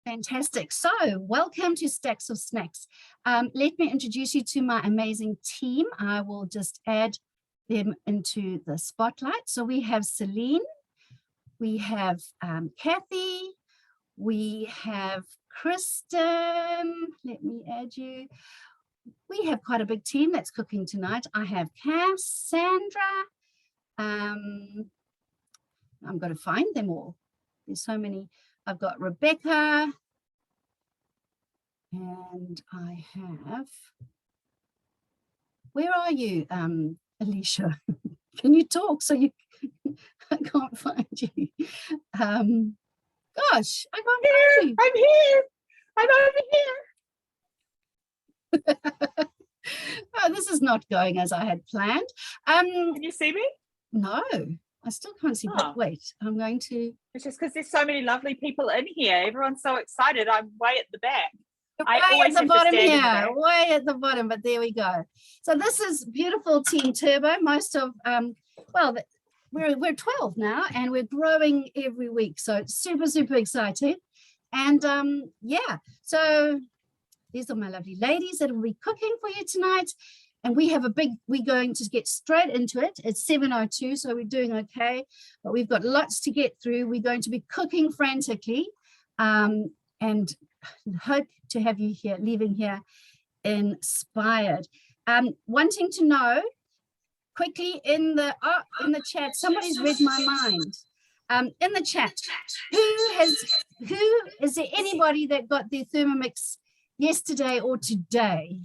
Fantastic. So welcome to Stacks of Snacks. Let me introduce you to my amazing team. I will just add them into the spotlight. So we have Celine, we have Kathy, we have Kristen. Let me add you. We have quite a big team that's cooking tonight. I have Cass, Sandra. I'm going to find them all. There's so many. I've got Rebecca, and I have, where are you, Alicia? Can you talk so you, I can't find you. Gosh, I can't find you. I'm here. I'm over here. Oh, this is not going as I had planned. Can you see me? No. I still can't see, but wait, I'm going to. It's just because there's so many lovely people in here. Everyone's so excited. I'm way at the back. Way at the bottom here, way at the bottom, but there we go. So this is beautiful Team Turbo. Most of, well, we're 12 now and we're growing every week. So it's super, super exciting. And yeah, so these are my lovely ladies that will be cooking for you tonight. And we have we're going to get straight into it. It's 7:02, so we're doing okay, but we've got lots to get through. We're going to be cooking frantically and hope to have you here, leaving here inspired. Wanting to know quickly in the chat, somebody's read my mind. In the chat, is there anybody that got their Thermomix yesterday or today?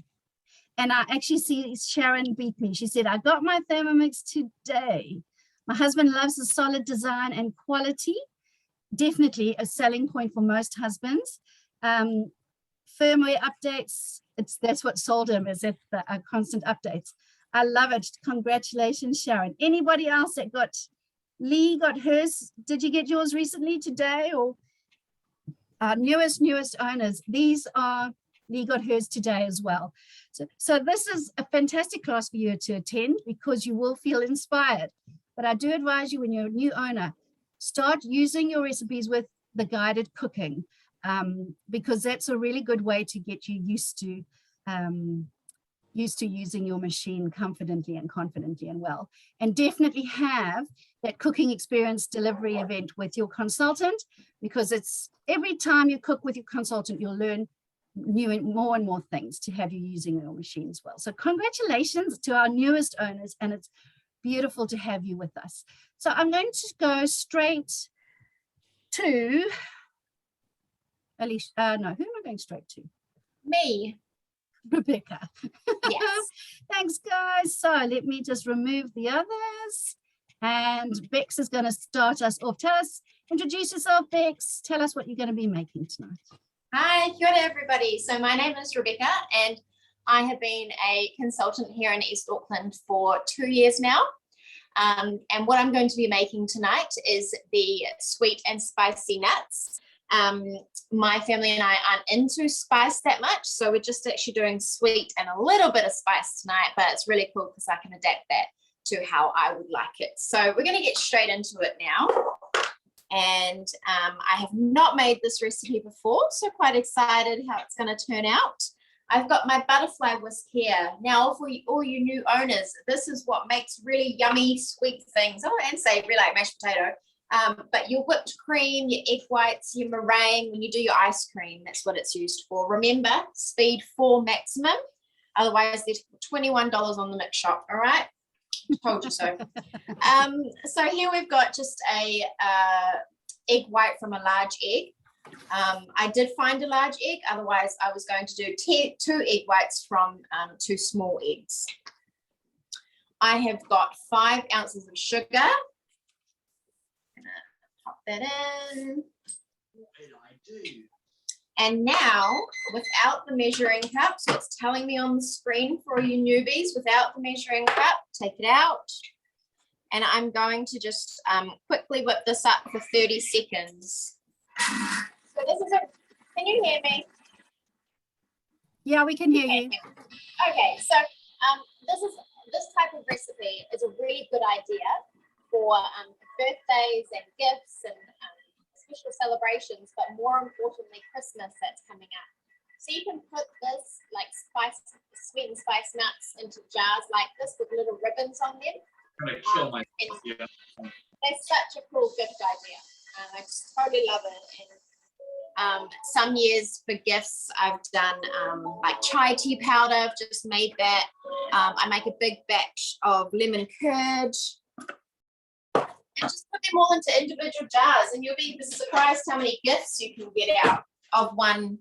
And I actually see Sharon beat me. She said, I got my Thermomix today. My husband loves the solid design and quality. Definitely a selling point for most husbands. Firmware updates, that's what sold him, is it the constant updates. I love it. Congratulations, Sharon. Anybody else that Lee got hers? Did you get yours recently today? Or our newest owners? These are, Lee got hers today as well. So this is a fantastic class for you to attend because you will feel inspired. But I do advise you, when you're a new owner, start using your recipes with the guided cooking because that's a really good way to get you used to using your machine confidently and well. And definitely have that cooking experience delivery event with your consultant, because it's every time you cook with your consultant, you'll learn more and more things to have you using your machine as well. So congratulations to our newest owners, and it's beautiful to have you with us. So I'm going to go straight to Alicia. No, who am I going straight to? Me. Rebecca. Yes. Thanks, guys. So let me just remove the others. And Bex is going to start us off. Introduce yourself, Bex. Tell us what you're going to be making tonight. Hi, kia ora everybody. So my name is Rebecca and I have been a consultant here in East Auckland for 2 years now. And what I'm going to be making tonight is the sweet and spicy nuts. My family and I aren't into spice that much, so we're just actually doing sweet and a little bit of spice tonight, but it's really cool because I can adapt that to how I would like it. So we're going to get straight into it now. And I have not made this recipe before, so quite excited how it's going to turn out. I've got my butterfly whisk here. Now, for all you new owners, this is what makes really yummy, sweet things. Oh, and savory like mashed potato. But your whipped cream, your egg whites, your meringue, when you do your ice cream, that's what it's used for. Remember, speed 4 maximum. Otherwise, there's $21 on the mix shop, all right? Told you so. So here we've got just a egg white from a large egg. I did find a large egg, otherwise I was going to do 2 egg whites from 2 small eggs. I have got 5 ounces of sugar. I'm gonna pop that in. And now, without the measuring cup, so it's telling me on the screen for you newbies, without the measuring cup, take it out. And I'm going to just quickly whip this up for 30 seconds. So this is can you hear me? Yeah, we can hear you. Okay, so this type of recipe is a really good idea for birthdays and gifts and special celebrations, but more importantly, Christmas that's coming up. So you can put this like sweet and spice nuts into jars like this with little ribbons on them. That's such a cool gift idea. I just totally love it. And some years for gifts, I've done like chai tea powder. I've just made that. I make a big batch of lemon curd. And just put them all into individual jars, and you'll be surprised how many gifts you can get out of one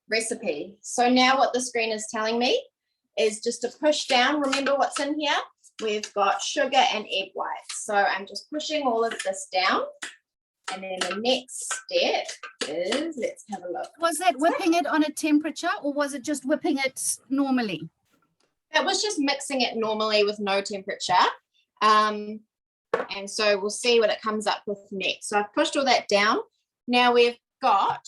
recipe. So now what the screen is telling me is just to push down. Remember what's in here? We've got sugar and egg whites. So I'm just pushing all of this down. And then the next step is, let's have a look. Was that whipping it on a temperature, or was it just whipping it normally? That was just mixing it normally with no temperature. And so we'll see what it comes up with next. So I've pushed all that down. Now we've got,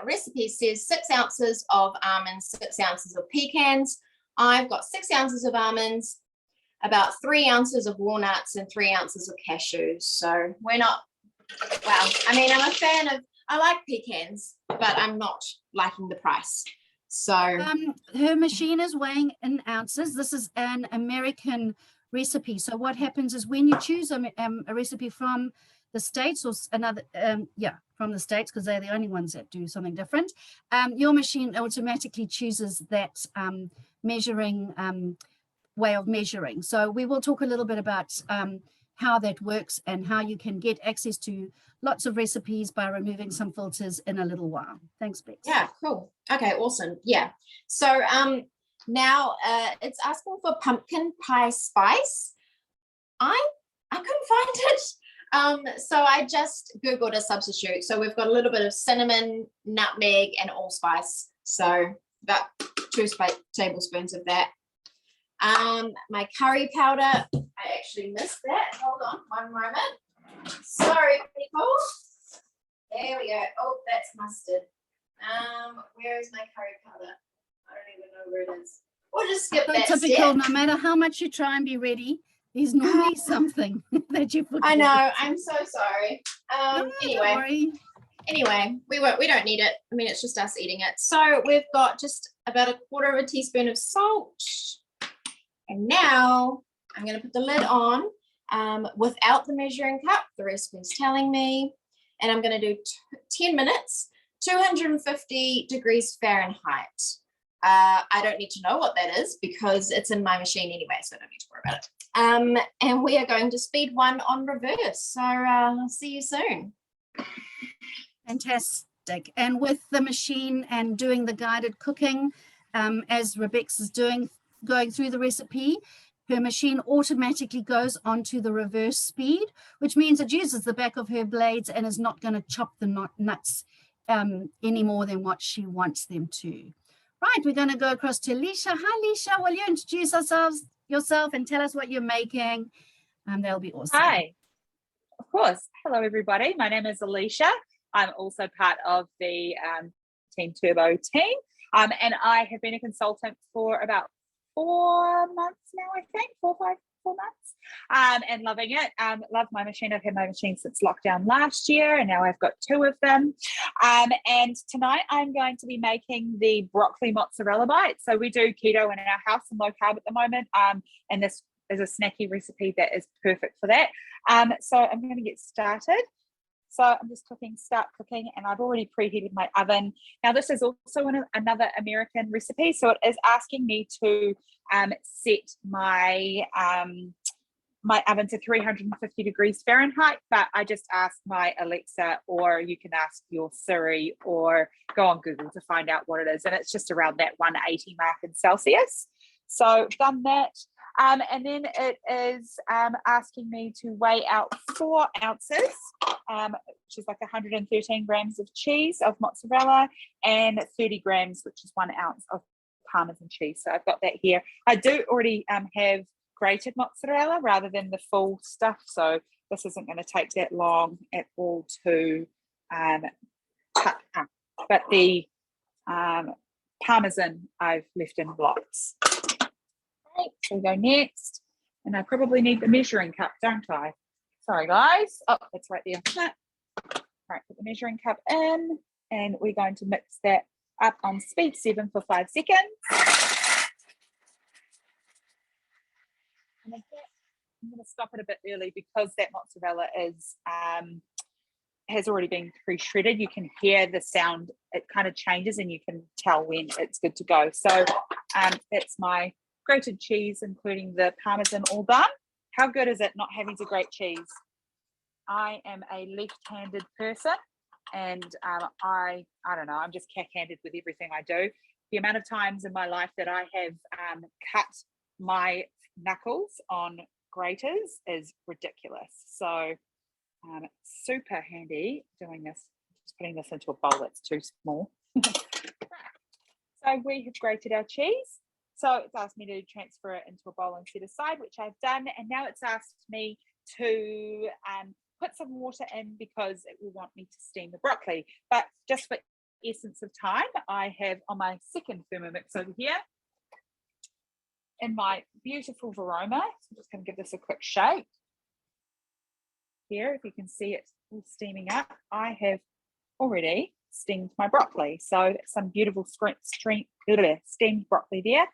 recipe says 6 ounces of almonds, 6 ounces of pecans. I've got 6 ounces of almonds, about 3 ounces of walnuts, and 3 ounces of cashews. So we're not, well, I mean, I'm a fan of, I like pecans, but I'm not liking the price. So her machine is weighing in ounces. This is an American recipe. So what happens is when you choose a recipe from the States or another, from the States, because they're the only ones that do something different, your machine automatically chooses that measuring way of measuring. So we will talk a little bit about how that works and how you can get access to lots of recipes by removing some filters in a little while. Thanks, Bex. Yeah, cool. Okay, awesome. Yeah. So now it's asking for pumpkin pie spice. I couldn't find it. So I just Googled a substitute. So we've got a little bit of cinnamon, nutmeg, and allspice. So about 2 tablespoons of that. My curry powder, I actually missed that. Hold on one moment. Sorry, people. There we go. Oh, that's mustard. Where is my curry powder? I don't even know where it is. We'll just skip that Typical, step. no matter how much you try and be ready, there's normally something that you forget. I know. I'm so sorry. No, don't worry. Anyway, we don't need it. I mean, it's just us eating it. So we've got just about 1/4 teaspoon of salt. And now I'm going to put the lid on without the measuring cup. The recipe is telling me. And I'm going to do 10 minutes, 250 degrees Fahrenheit. I don't need to know what that is because it's in my machine anyway, so I don't need to worry about it. And we are going to speed 1 on reverse. So I'll see you soon. Fantastic. And with the machine and doing the guided cooking, as Rebecca's going through the recipe, her machine automatically goes onto the reverse speed, which means it uses the back of her blades and is not going to chop the nuts any more than what she wants them to. Right, we're going to go across to Alicia. Hi, Alicia. Will you introduce yourself and tell us what you're making? That'll be awesome. Hi, of course. Hello, everybody. My name is Alicia. I'm also part of the Team Turbo team, and I have been a consultant for about 4 months now, I think, 4 months, and loving it. Love my machine. I've had my machine since lockdown last year, and now I've got 2 of them. And tonight I'm going to be making the broccoli mozzarella bites. So we do keto in our house and low carb at the moment, and this is a snacky recipe that is perfect for that. So I'm going to get started. So I'm just start cooking, and I've already preheated my oven. Now this is also another American recipe, so it is asking me to set my my oven to 350 degrees Fahrenheit, but I just asked my Alexa, or you can ask your Siri, or go on Google to find out what it is, and it's just around that 180 mark in Celsius. So done that. And then it is asking me to weigh out 4 ounces, which is like 113 grams of cheese of mozzarella, and 30 grams, which is 1 ounce of Parmesan cheese. So I've got that here. I do already have grated mozzarella rather than the full stuff, so this isn't going to take that long at all to cut up. But the Parmesan I've left in blocks. So we go next, and I probably need the measuring cup, don't I? Sorry, guys. Oh, it's right there. Right, put the measuring cup in, and we're going to mix that up on speed 7 for 5 seconds. And I'm going to stop it a bit early because that mozzarella is has already been pre-shredded. You can hear the sound, it kind of changes, and you can tell when it's good to go. So that's my grated cheese, including the Parmesan, all done. How good is it not having to grate cheese? I am a left-handed person, and I don't know, I'm just cack-handed with everything I do. The amount of times in my life that I have cut my knuckles on graters is ridiculous. So super handy doing this, just putting this into a bowl that's too small. So we have grated our cheese. So it's asked me to transfer it into a bowl and set aside, which I've done. And now it's asked me to put some water in because it will want me to steam the broccoli. But just for essence of time, I have on my second thermomix over here in my beautiful Varoma. So I'm just going to give this a quick shake. Here, if you can see it all steaming up, I have already steamed my broccoli. So some beautiful steamed broccoli there.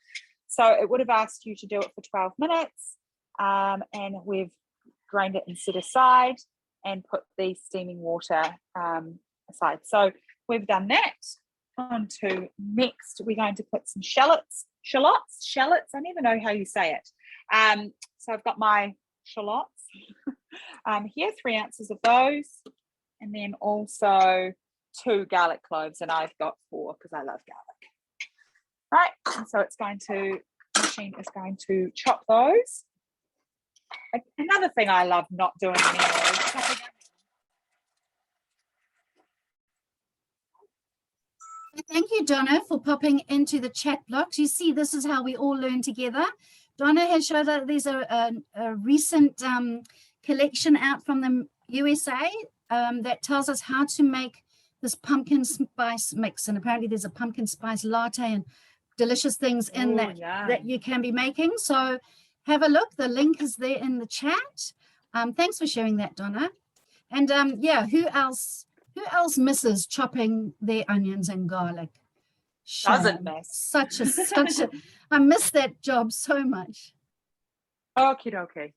So it would have asked you to do it for 12 minutes. And we've drained it and set aside and put the steaming water aside. So we've done that. On to next, we're going to put some shallots. I never know how you say it. So I've got my shallots here, 3 ounces of those, and then also 2 garlic cloves, and I've got 4 because I love garlic. Right, and so it's going to, the machine is going to chop those. Another thing I love not doing anymore is chopping onions. Thank you, Donna, for popping into the chat box. You see, this is how we all learn together. Donna has showed that there's a recent collection out from the USA that tells us how to make this pumpkin spice mix. And apparently there's a pumpkin spice latte and delicious things in that you can be making. So have a look. The link is there in the chat. Thanks for sharing that, Donna. And yeah, who else misses chopping their onions and garlic? Doesn't miss. Such a I miss that job so much. Okay.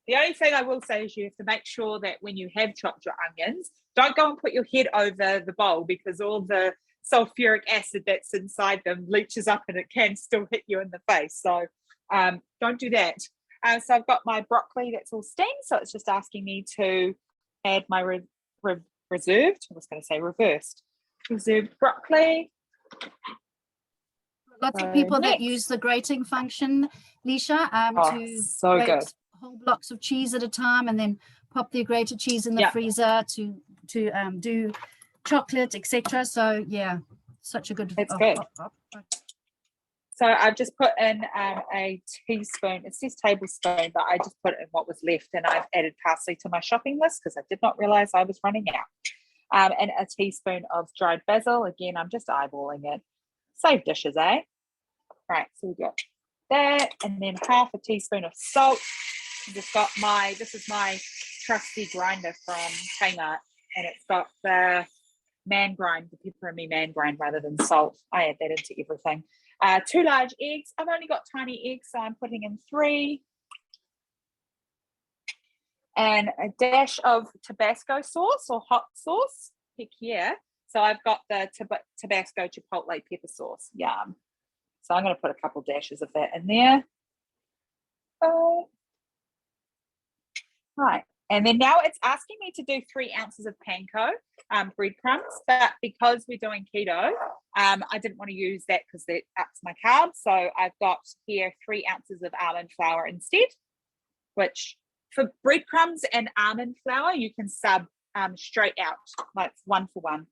The only thing I will say is you have to make sure that when you have chopped your onions, don't go and put your head over the bowl, because all the sulfuric acid that's inside them leaches up and it can still hit you in the face. So don't do that. So I've got my broccoli that's all steamed. So it's just asking me to add my reserved broccoli. Lots of people that use the grating function, Leisha, to so grate good. whole blocks of cheese at a time, and then pop their grated cheese in the freezer to do chocolate, etc. So yeah, such a good. It's good. So I've just put in a teaspoon. It says tablespoon, but I just put in what was left, and I've added parsley to my shopping list because I did not realize I was running out. And a teaspoon of dried basil. Again, I'm just eyeballing it. Save dishes, eh? Right, so we've got that, and then half a teaspoon of salt. I've just got this is my trusty grinder from Kmart, and it's got the man grind, the pepper and me man grind rather than salt. I add that into everything. 2 large eggs. I've only got tiny eggs, so I'm putting in 3. And a dash of Tabasco sauce or hot sauce. Heck yeah. So I've got the Tabasco Chipotle pepper sauce. Yum. So I'm going to put a couple dashes of that in there. Right. And then now it's asking me to do 3 ounces of panko breadcrumbs, but because we're doing keto, I didn't want to use that because that ups my carbs. So I've got here 3 ounces of almond flour instead, which for breadcrumbs and almond flour, you can sub straight out, like 1 for 1.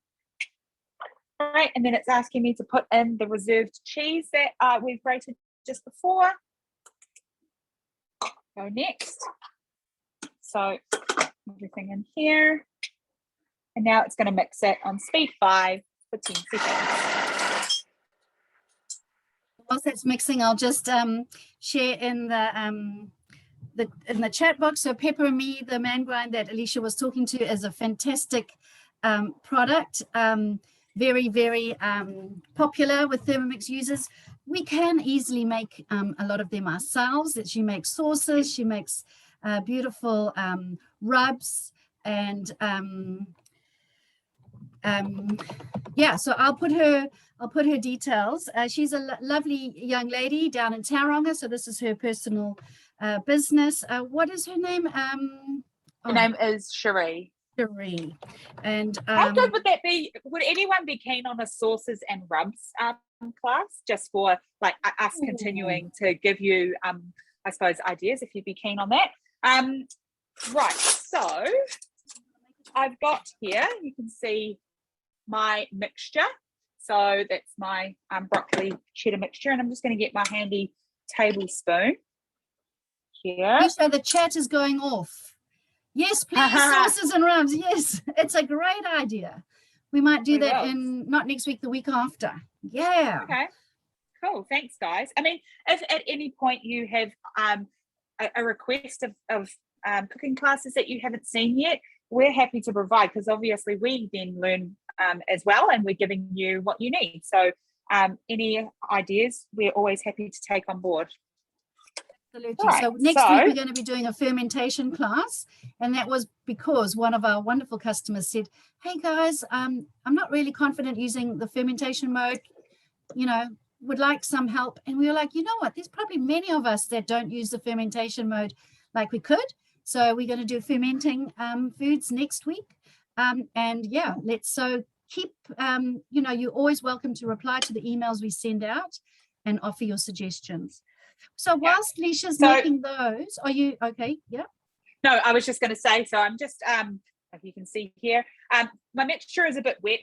All right, and then it's asking me to put in the reserved cheese that we've grated just before. Go next. So everything in here. And now it's going to mix it on speed 5 for 10 seconds. Whilst that's mixing, I'll just share in the chat box. So Pepper and Me, the man grind that Alicia was talking to, is a fantastic product, very, very popular with Thermomix users. We can easily make a lot of them ourselves. That she makes sauces, she makes beautiful rubs, and yeah, so I'll put her details. She's a lovely young lady down in Tauranga, so this is her personal business. What is her name? Her name is Cherie. Cherie. And how good would that be? Would anyone be keen on a sauces and rubs class, just for like us continuing to give you I suppose ideas, if you'd be keen on that? Right, so I've got here, you can see my mixture. So that's my broccoli cheddar mixture, and I'm just going to get my handy tablespoon here. Lisa, the chat is going off. Yes, please, sauces and rubs. Yes, it's a great idea. We might do that in not next week, the week after. Yeah. Okay. Cool. Thanks, guys. I mean, if at any point you have a request of cooking classes that you haven't seen yet, we're happy to provide, because obviously we then learn as well, and we're giving you what you need. So any ideas, we're always happy to take on board. Absolutely. Right, so next week we're going to be doing a fermentation class, and that was because one of our wonderful customers said, hey guys, I'm not really confident using the fermentation mode, you know, would like some help. And we were like, you know what, there's probably many of us that don't use the fermentation mode like we could. So we're going to do fermenting foods next week. And yeah, let's keep, you know, you're always welcome to reply to the emails we send out and offer your suggestions. So whilst Leisha's making those, are you okay? Yeah. No, I was just going to say, so I'm just, like you can see here, my mixture is a bit wet,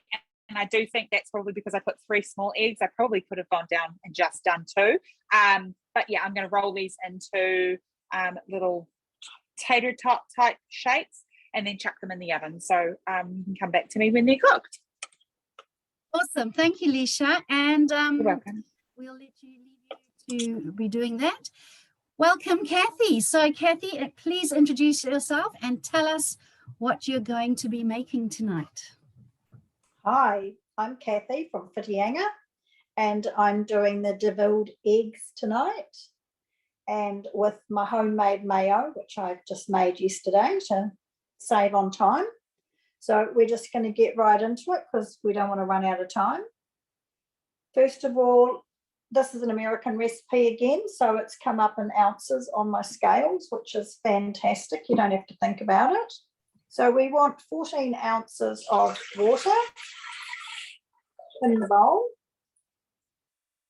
and I do think that's probably because I put 3 small eggs. I probably could have gone down and just done 2. But yeah, I'm going to roll these into little tater tot type shapes and then chuck them in the oven. So you can come back to me when they're cooked. Awesome. Thank you, Leisha. And you're welcome. We'll let you to be doing that. Welcome, Kathy. So Kathy, please introduce yourself and tell us what you're going to be making tonight. Hi, I'm Kathy from Whitianga, and I'm doing the devilled eggs tonight, and with my homemade mayo, which I've just made yesterday to save on time. So we're just going to get right into it because we don't want to run out of time. First of all, this is an American recipe again, so it's come up in ounces on my scales, which is fantastic. You don't have to think about it. So we want 14 ounces of water in the bowl.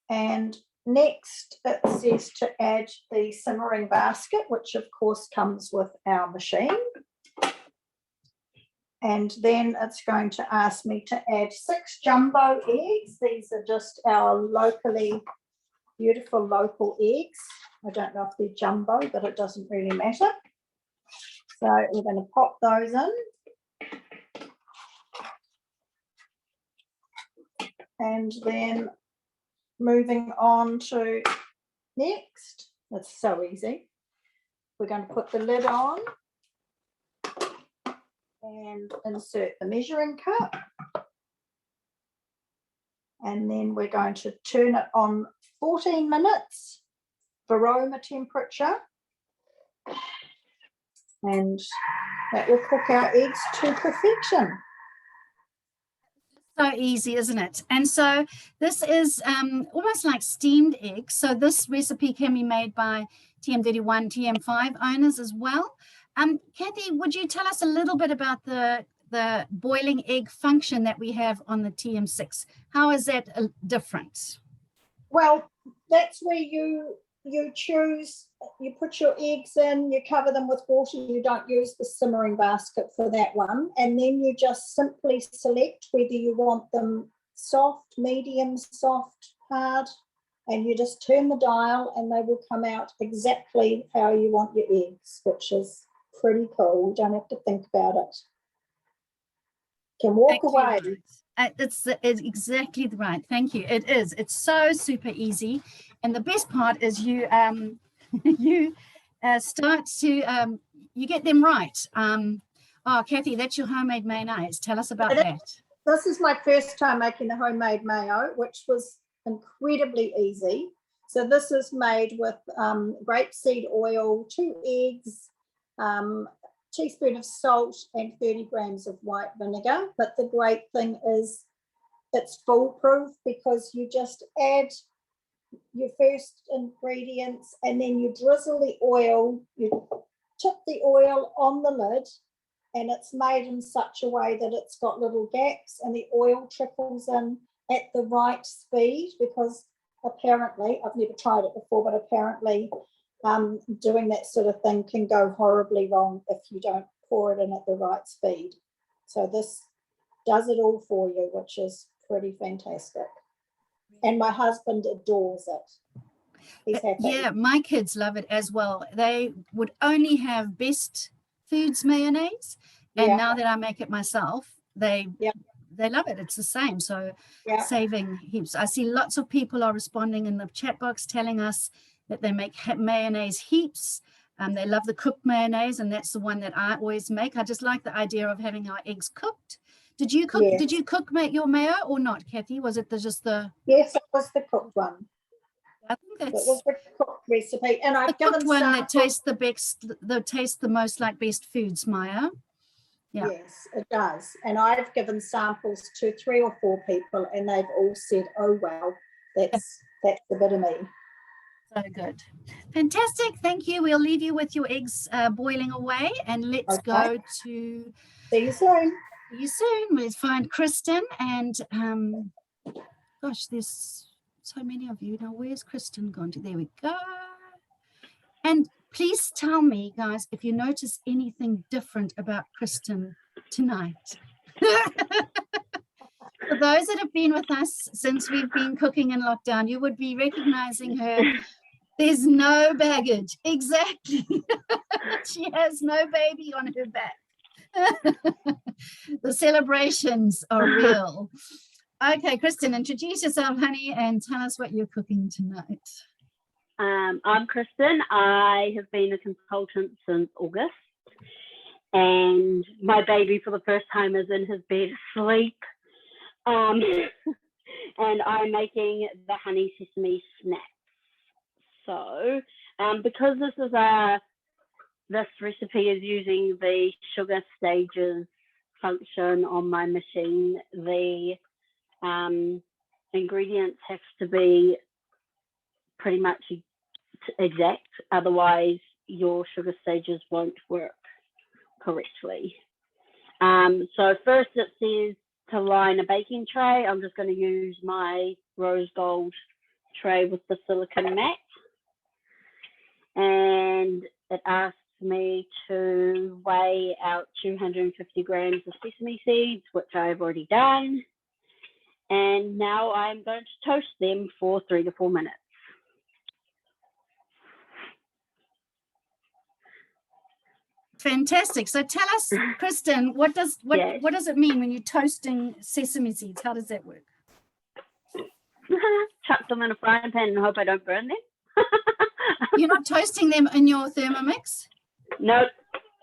And next it says to add the simmering basket, which of course comes with our machine. And then it's going to ask me to add 6 jumbo eggs. These are just our locally beautiful local eggs. I don't know if they're jumbo, but it doesn't really matter. So we're going to pop those in. And then moving on to next, it's so easy. We're going to put the lid on and insert the measuring cup. And then we're going to turn it on 14 minutes, Varoma temperature. And that will cook our eggs to perfection. So easy, isn't it? And so this is almost like steamed eggs. So this recipe can be made by TM31, TM5 owners as well. Kathy, would you tell us a little bit about the boiling egg function that we have on the TM6? How is that different? Well, that's where you choose, you put your eggs in, you cover them with water, you don't use the simmering basket for that one, and then you just simply select whether you want them soft, medium, soft, hard, and you just turn the dial and they will come out exactly how you want your eggs, which is pretty cool. You don't have to think about it. You can walk away. It's exactly right. Thank you. It is. It's so super easy. And the best part is you start to, you get them right. Oh, Kathy, that's your homemade mayonnaise. Tell us about It is. that. This is my first time making the homemade mayo, which was incredibly easy. So this is made with grapeseed oil, 2 eggs, teaspoon of salt, and 30 grams of white vinegar. But the great thing is it's foolproof because you just add your first ingredients and then you drizzle the oil, you tip the oil on the lid, and it's made in such a way that it's got little gaps and the oil trickles in at the right speed, because apparently, I've never tried it before, but apparently doing that sort of thing can go horribly wrong if you don't pour it in at the right speed. So this does it all for you, which is pretty fantastic. And my husband adores it. He's happy. Yeah, my kids love it as well. They would only have Best Foods mayonnaise, and now that I make it myself, they love it. It's the same. So saving heaps. I see lots of people are responding in the chat box telling us that they make mayonnaise heaps. They love the cooked mayonnaise, and that's the one that I always make. I just like the idea of having our eggs cooked. Did you cook? Yes. Did you cook your mayo or not, Kathy? Was it just the? Yes, it was the cooked one. I think It that's was the cooked recipe, and I've the cooked given one that samples. tastes the best, that tastes the most like Best Foods mayo. Yeah. Yes, it does. And I've given samples to 3 or 4 people, and they've all said, "Oh wow, that's a bit of me." So good. Fantastic. Thank you. We'll leave you with your eggs boiling away, and let's go to See you soon. see you soon. Let's find Kristen, and gosh, there's so many of you. Now, where's Kristen gone to? There we go. And please tell me, guys, if you notice anything different about Kristen tonight. For those that have been with us since we've been cooking in lockdown, you would be recognizing her. There's no baggage. Exactly. She has no baby on her back. The celebrations are real. Okay, Kristen, introduce yourself, honey, and tell us what you're cooking tonight. I'm Kristen. I have been a consultant since August, and my baby for the first time is in his bed asleep. And I'm making the honey sesame snacks. So because this recipe is using the sugar stages function on my machine, the ingredients have to be pretty much exact, otherwise your sugar stages won't work correctly. So first it says to line a baking tray. I'm just going to use my rose gold tray with the silicone mat, and it asks me to weigh out 250 grams of sesame seeds, which I've already done, and now I'm going to toast them for 3 to 4 minutes. Fantastic. So tell us, Kristen, what does it mean when you're toasting sesame seeds? How does that work? Chuck them in a frying pan and hope I don't burn them. You're not toasting them in your Thermomix? Nope,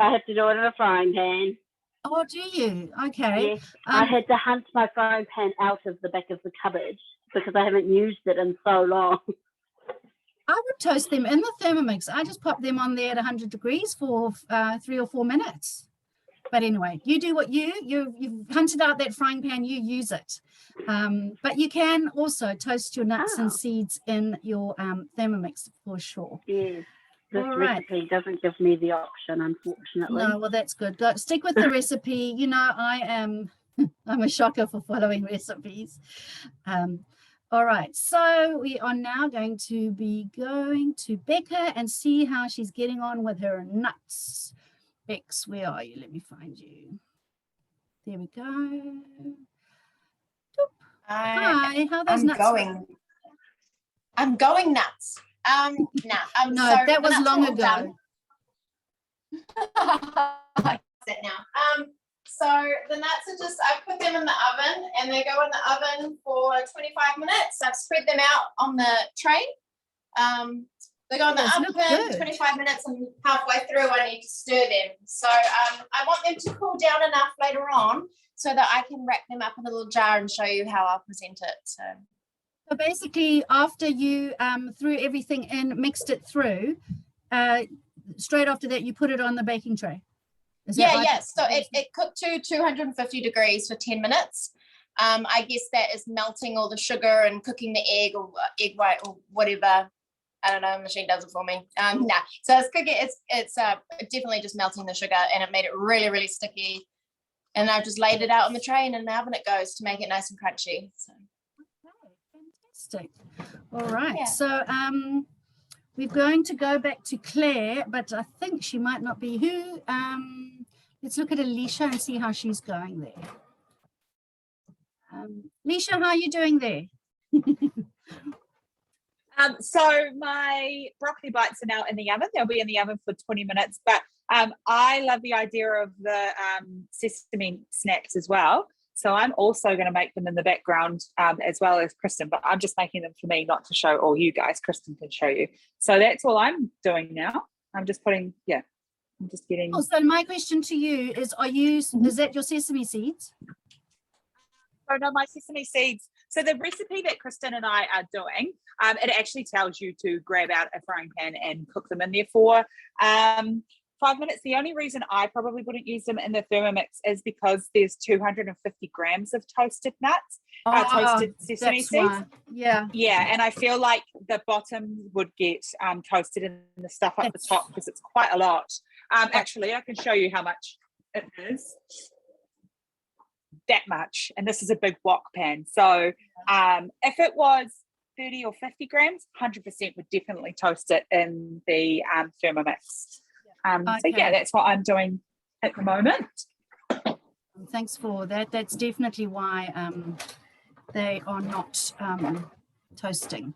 I have to do it in a frying pan. Oh, do you? Okay. Yes, I had to hunt my frying pan out of the back of the cupboard because I haven't used it in so long. I would toast them in the Thermomix. I just pop them on there at 100 degrees for 3 or 4 minutes. But anyway, you do what you've hunted out that frying pan, you use it. But you can also toast your nuts and seeds in your Thermomix for sure. Yes, this All right. recipe doesn't give me the option, unfortunately. No, well, that's good. Go, stick with the recipe. You know, I'm a shocker for following recipes. All right, so we are now going to be going to Becca and see how she's getting on with her nuts. Bex, where are you? Let me find you. There we go. Hi, how are those nuts? I'm going nuts. No, so that was long ago. It now. So the nuts are just, I put them in the oven and they go in the oven for 25 minutes. I've spread them out on the tray. They go on the Yes, look oven, good. 25 minutes, and halfway through I need to stir them. So I want them to cool down enough later on so that I can wrap them up in a little jar and show you how I'll present it. So basically, after you threw everything in, mixed it through, straight after that, you put it on the baking tray. Is that Yeah, right? yeah. So it cooked to 250 degrees for 10 minutes. I guess that is melting all the sugar and cooking the egg or egg white or whatever. I don't know, machine does it for me. Nah. So it's cooking, it's definitely just melting the sugar, and it made it really, really sticky. And I've just laid it out on the tray, and in the oven it goes to make it nice and crunchy. So. Okay, fantastic. All right. Yeah. So we're going to go back to Claire, but I think she might not be. Who? Let's look at Alicia and see how she's going there. Alicia, how are you doing there? So my broccoli bites are now in the oven. They'll be in the oven for 20 minutes, but I love the idea of the sesame snaps as well. So I'm also going to make them in the background as well as Kristen, but I'm just making them for me, not to show all you guys. Kristen can show you. So that's all I'm doing now. I'm just putting, yeah, I'm just getting. Oh, so my question to you is, is that your sesame seeds? Oh no, my sesame seeds. So the recipe that Kristen and I are doing, it actually tells you to grab out a frying pan and cook them in there for 5 minutes. The only reason I probably wouldn't use them in the Thermomix is because there's 250 grams of toasted nuts, toasted sesame seeds. Why. Yeah. Yeah, and I feel like the bottom would get toasted and the stuff up the top because it's quite a lot. Actually, I can show you how much it is. That much, and this is a big wok pan. So if it was 30 or 50 grams, 100% would definitely toast it in the Thermomix. So yeah, that's what I'm doing at the moment. Thanks for that. That's definitely why they are not toasting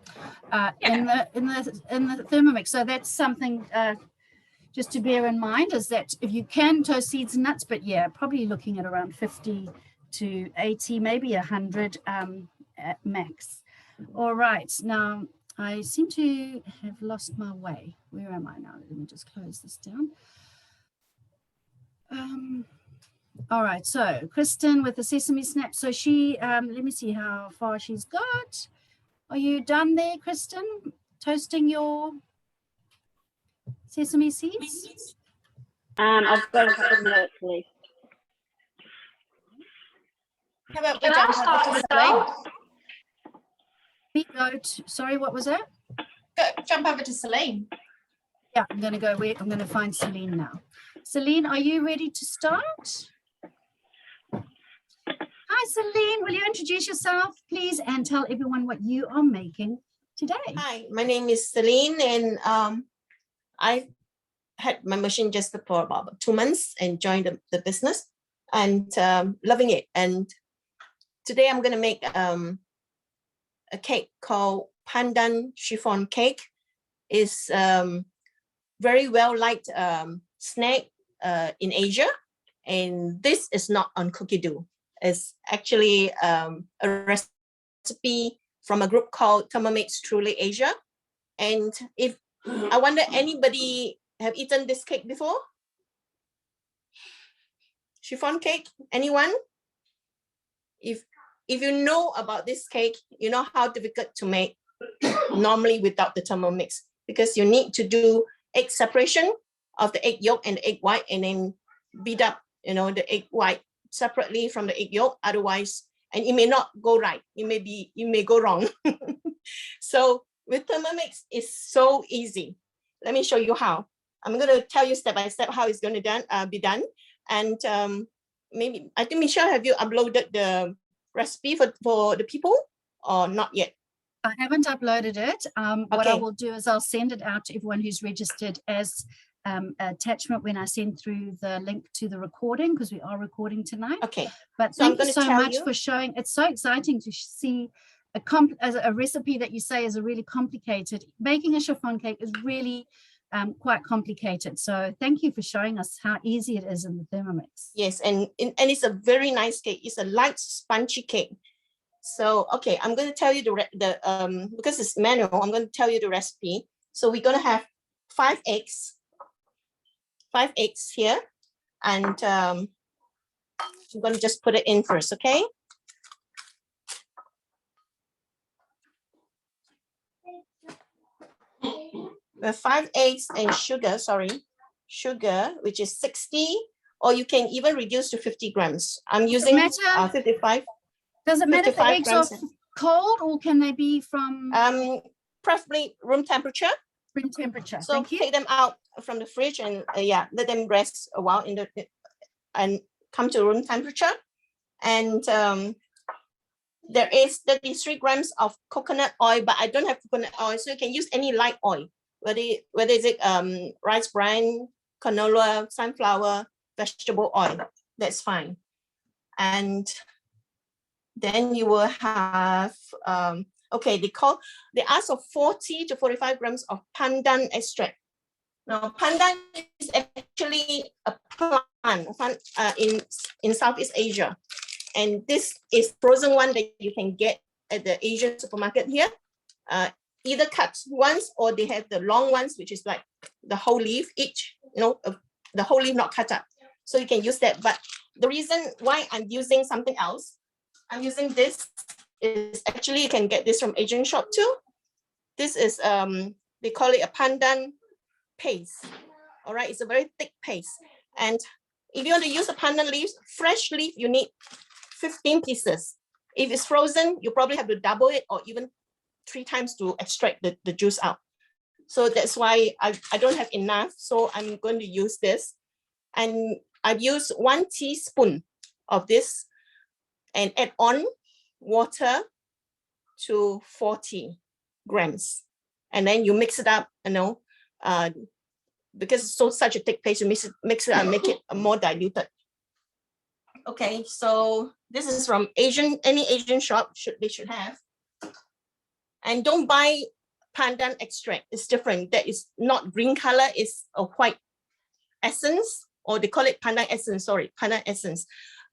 in the Thermomix. So that's something just to bear in mind, is that if you can toast seeds and nuts, but yeah, probably looking at around 50 to 80, maybe 100 at max. All right, now I seem to have lost my way. Where am I now? Let me just close this down. All right, so Kristen with the sesame snap. So she, let me see how far she's got. Are you done there, Kristen? Toasting your sesame seeds? I've got a couple of minutes left. How about we jump over to Celine? We go to, sorry, what was that? Jump over to Celine. Yeah, I'm going to go where I'm going to find Celine now. Celine, are you ready to start? Hi, Celine. Will you introduce yourself, please, and tell everyone what you are making today? Hi, my name is Celine, and I had my machine just for about 2 months and joined the business, and loving it. And today I'm going to make a cake called pandan chiffon cake. It's very well liked snack in Asia, and this is not on cookie dough. It's actually a recipe from a group called Thermomix Truly Asia. And if I wonder, anybody have eaten this cake before? Chiffon cake, anyone? If you know about this cake, you know how difficult to make normally without the Thermomix, because you need to do egg separation of the egg yolk and the egg white, and then beat up, the egg white separately from the egg yolk. Otherwise, and it may not go right. You may go wrong. So with Thermomix, it's so easy. Let me show you how. I'm going to tell you step by step how it's going to be done. And maybe, I think, Michelle, have you uploaded the recipe for the people or not yet? I haven't uploaded it. What I Okay. will do is I'll send it out to everyone who's registered as attachment when I send through the link to the recording, because we are recording tonight. Okay. But So I'm thank you gonna so tell much you. for showing. It's so exciting to see a recipe that you say is a really complicated. Making a chiffon cake is really quite complicated. So thank you for showing us how easy it is in the Thermomix. Yes, and it's a very nice cake. It's a light, spongy cake. So, okay, I'm going to tell you the because it's manual, I'm going to tell you the recipe. So we're gonna have 5 eggs here, and I'm gonna just put it in first, okay? We have 5 eggs and sugar, which is 60, or you can even reduce to 50 grams. I'm using matter? 55. Does it matter if the 55 eggs are grams. cold, or can they be from Preferably room temperature. room temperature? So Thank you. take them out from the fridge and yeah, let them rest a while and come to room temperature. And there is 33 grams of coconut oil, but I don't have coconut oil, so you can use any light oil, whether is it rice bran, canola, sunflower, vegetable oil, that's fine. And then you will have okay, they ask for 40 to 45 grams of pandan extract. Now, pandan is actually a plant in Southeast Asia. And this is frozen one that you can get at the Asian supermarket here. Either cut once, or they have the long ones, which is like the whole leaf each, the whole leaf not cut up. So you can use that. But the reason why I'm using something else, I'm using this, is actually you can get this from Asian shop too. This is, they call it a pandan paste. All right, it's a very thick paste. And if you want to use the pandan leaves, fresh leaf, you need 15 pieces. If it's frozen, you probably have to double it, or even 3 times to extract the juice out. So that's why I don't have enough. So I'm going to use this. And I've used 1 teaspoon of this and add on water to 40 grams. And then you mix it up, because it's such a thick paste, you mix it and make it more diluted. Okay, so this is from any Asian shop, they should have. And don't buy pandan extract, it's different. That is not green color, it's a white essence, or they call it pandan essence, pandan essence.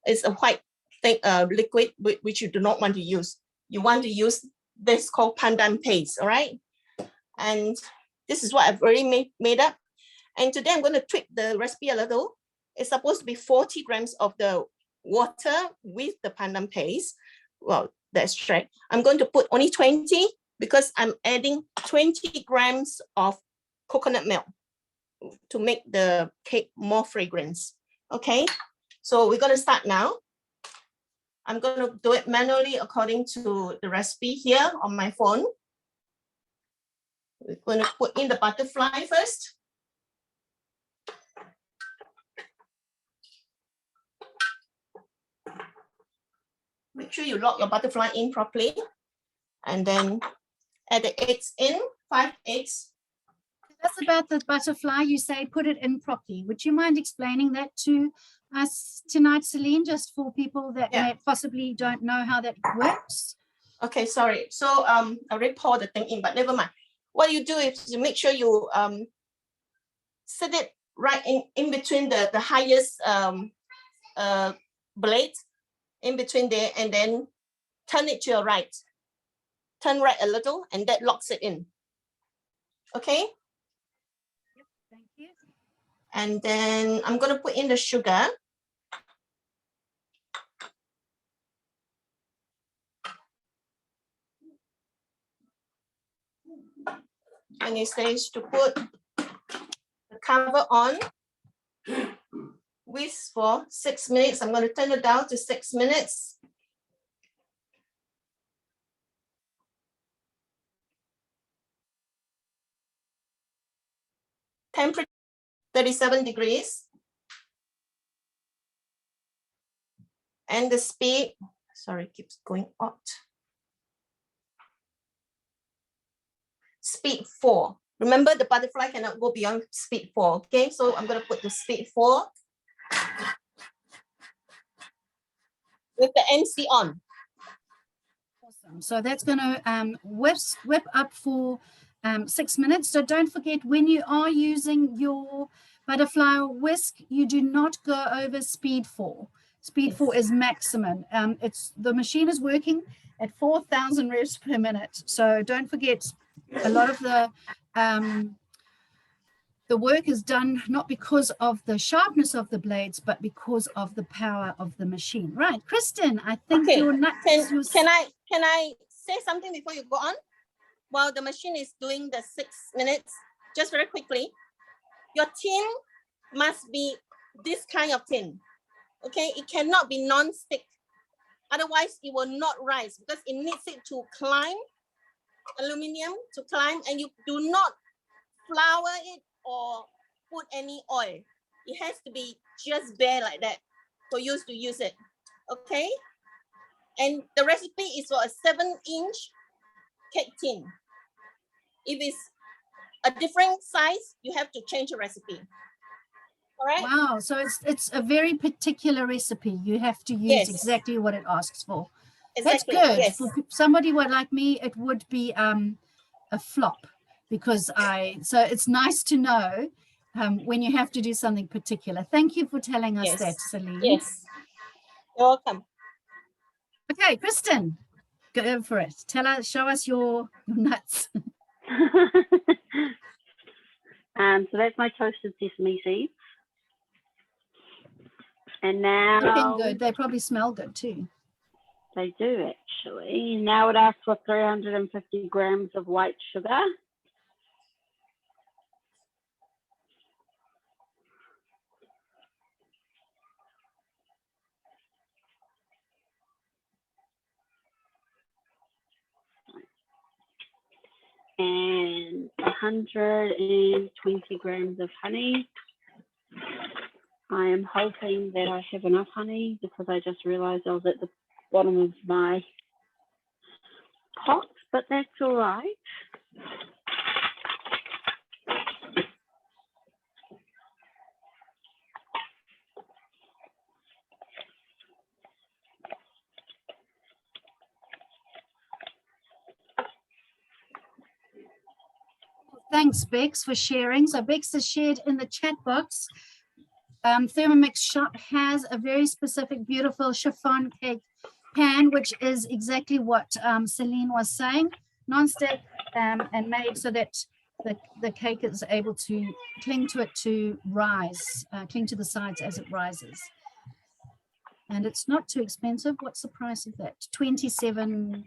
It's a white thing, liquid, which you do not want to use. You want to use this called pandan paste, all right? And this is what I've already made up. And today I'm going to tweak the recipe a little. It's supposed to be 40 grams of the water with the pandan paste, well, the extract. I'm going to put only 20 because I'm adding 20 grams of coconut milk to make the cake more fragrance. Okay, so we're going to start now. I'm going to do it manually according to the recipe here on my phone. We're going to put in the butterfly first. Make sure you lock your butterfly in properly, and then add the eggs in, 5 eggs. That's about the butterfly. You say put it in properly. Would you mind explaining that to us tonight, Celine, just for people that may possibly don't know how that works? Okay, sorry. So I already poured the thing in, but never mind. What you do is you make sure you set it right in between the highest blade, in between there, and then turn it to your right. Turn right a little, and that locks it in. Okay? Yep, thank you. And then I'm going to put in the sugar. And it says to put the cover on, whisk for 6 minutes. I'm going to turn it down to 6 minutes. Temperature 37 degrees. And the speed, sorry, keeps going out. Speed 4. Remember, the butterfly cannot go beyond speed 4. Okay, so I'm going to put the speed 4 with the MC on. Awesome. So that's going to whip up for 6 minutes. So don't forget, when you are using your butterfly whisk, you do not go over speed 4. Speed 4 is maximum. The machine is working at 4,000 revs per minute. So don't forget, a lot of the work is done not because of the sharpness of the blades, but because of the power of the machine. Right, Kristen, I think Okay, your nuts. Can I say something before you go on? While the machine is doing the 6 minutes, just very quickly, your tin must be this kind of tin. Okay, it cannot be non-stick. Otherwise, it will not rise because it needs it to climb, aluminum to climb, and you do not flour it or put any oil. It has to be just bare like that for you to use it. Okay, and the recipe is for a 7-inch cake tin. If it's a different size, you have to change the recipe. All right. Wow, so it's a very particular recipe. You have to use Yes. exactly what it asks for. Exactly. That's good. Yes. For somebody like me, it would be a flop because so it's nice to know when you have to do something particular. Thank you for telling us Yes. that, Celine. Yes. You're welcome. Okay, Kristen, go for it. Show us your nuts. So that's my toasted sesame seeds. And now Looking good. They probably smell good too. they do actually. Now it asks for 350 grams of white sugar. And 120 grams of honey. I am hoping that I have enough honey because I just realized I was at the bottom of my pot, but that's all right. Thanks, Bex, for sharing. So Bex has shared in the chat box. Thermomix Shop has a very specific, beautiful chiffon cake pan, which is exactly what Celine was saying, non-stick and made so that the cake is able to cling to it to rise, cling to the sides as it rises. And it's not too expensive. What's the price of that? $27.95.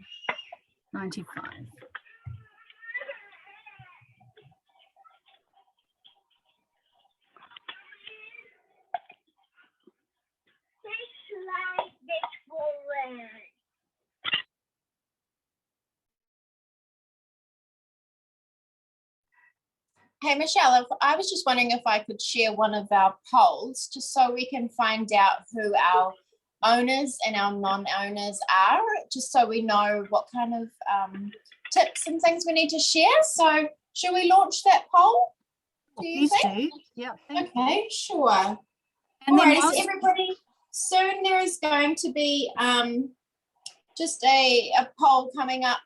Hey, Michelle, I was just wondering if I could share one of our polls just so we can find out who our owners and our non-owners are, just so we know what kind of tips and things we need to share. So should we launch that poll? Do you Please think? do. Yeah. Okay, sure. And All then right, so whilst- everybody, soon there is going to be just a poll coming up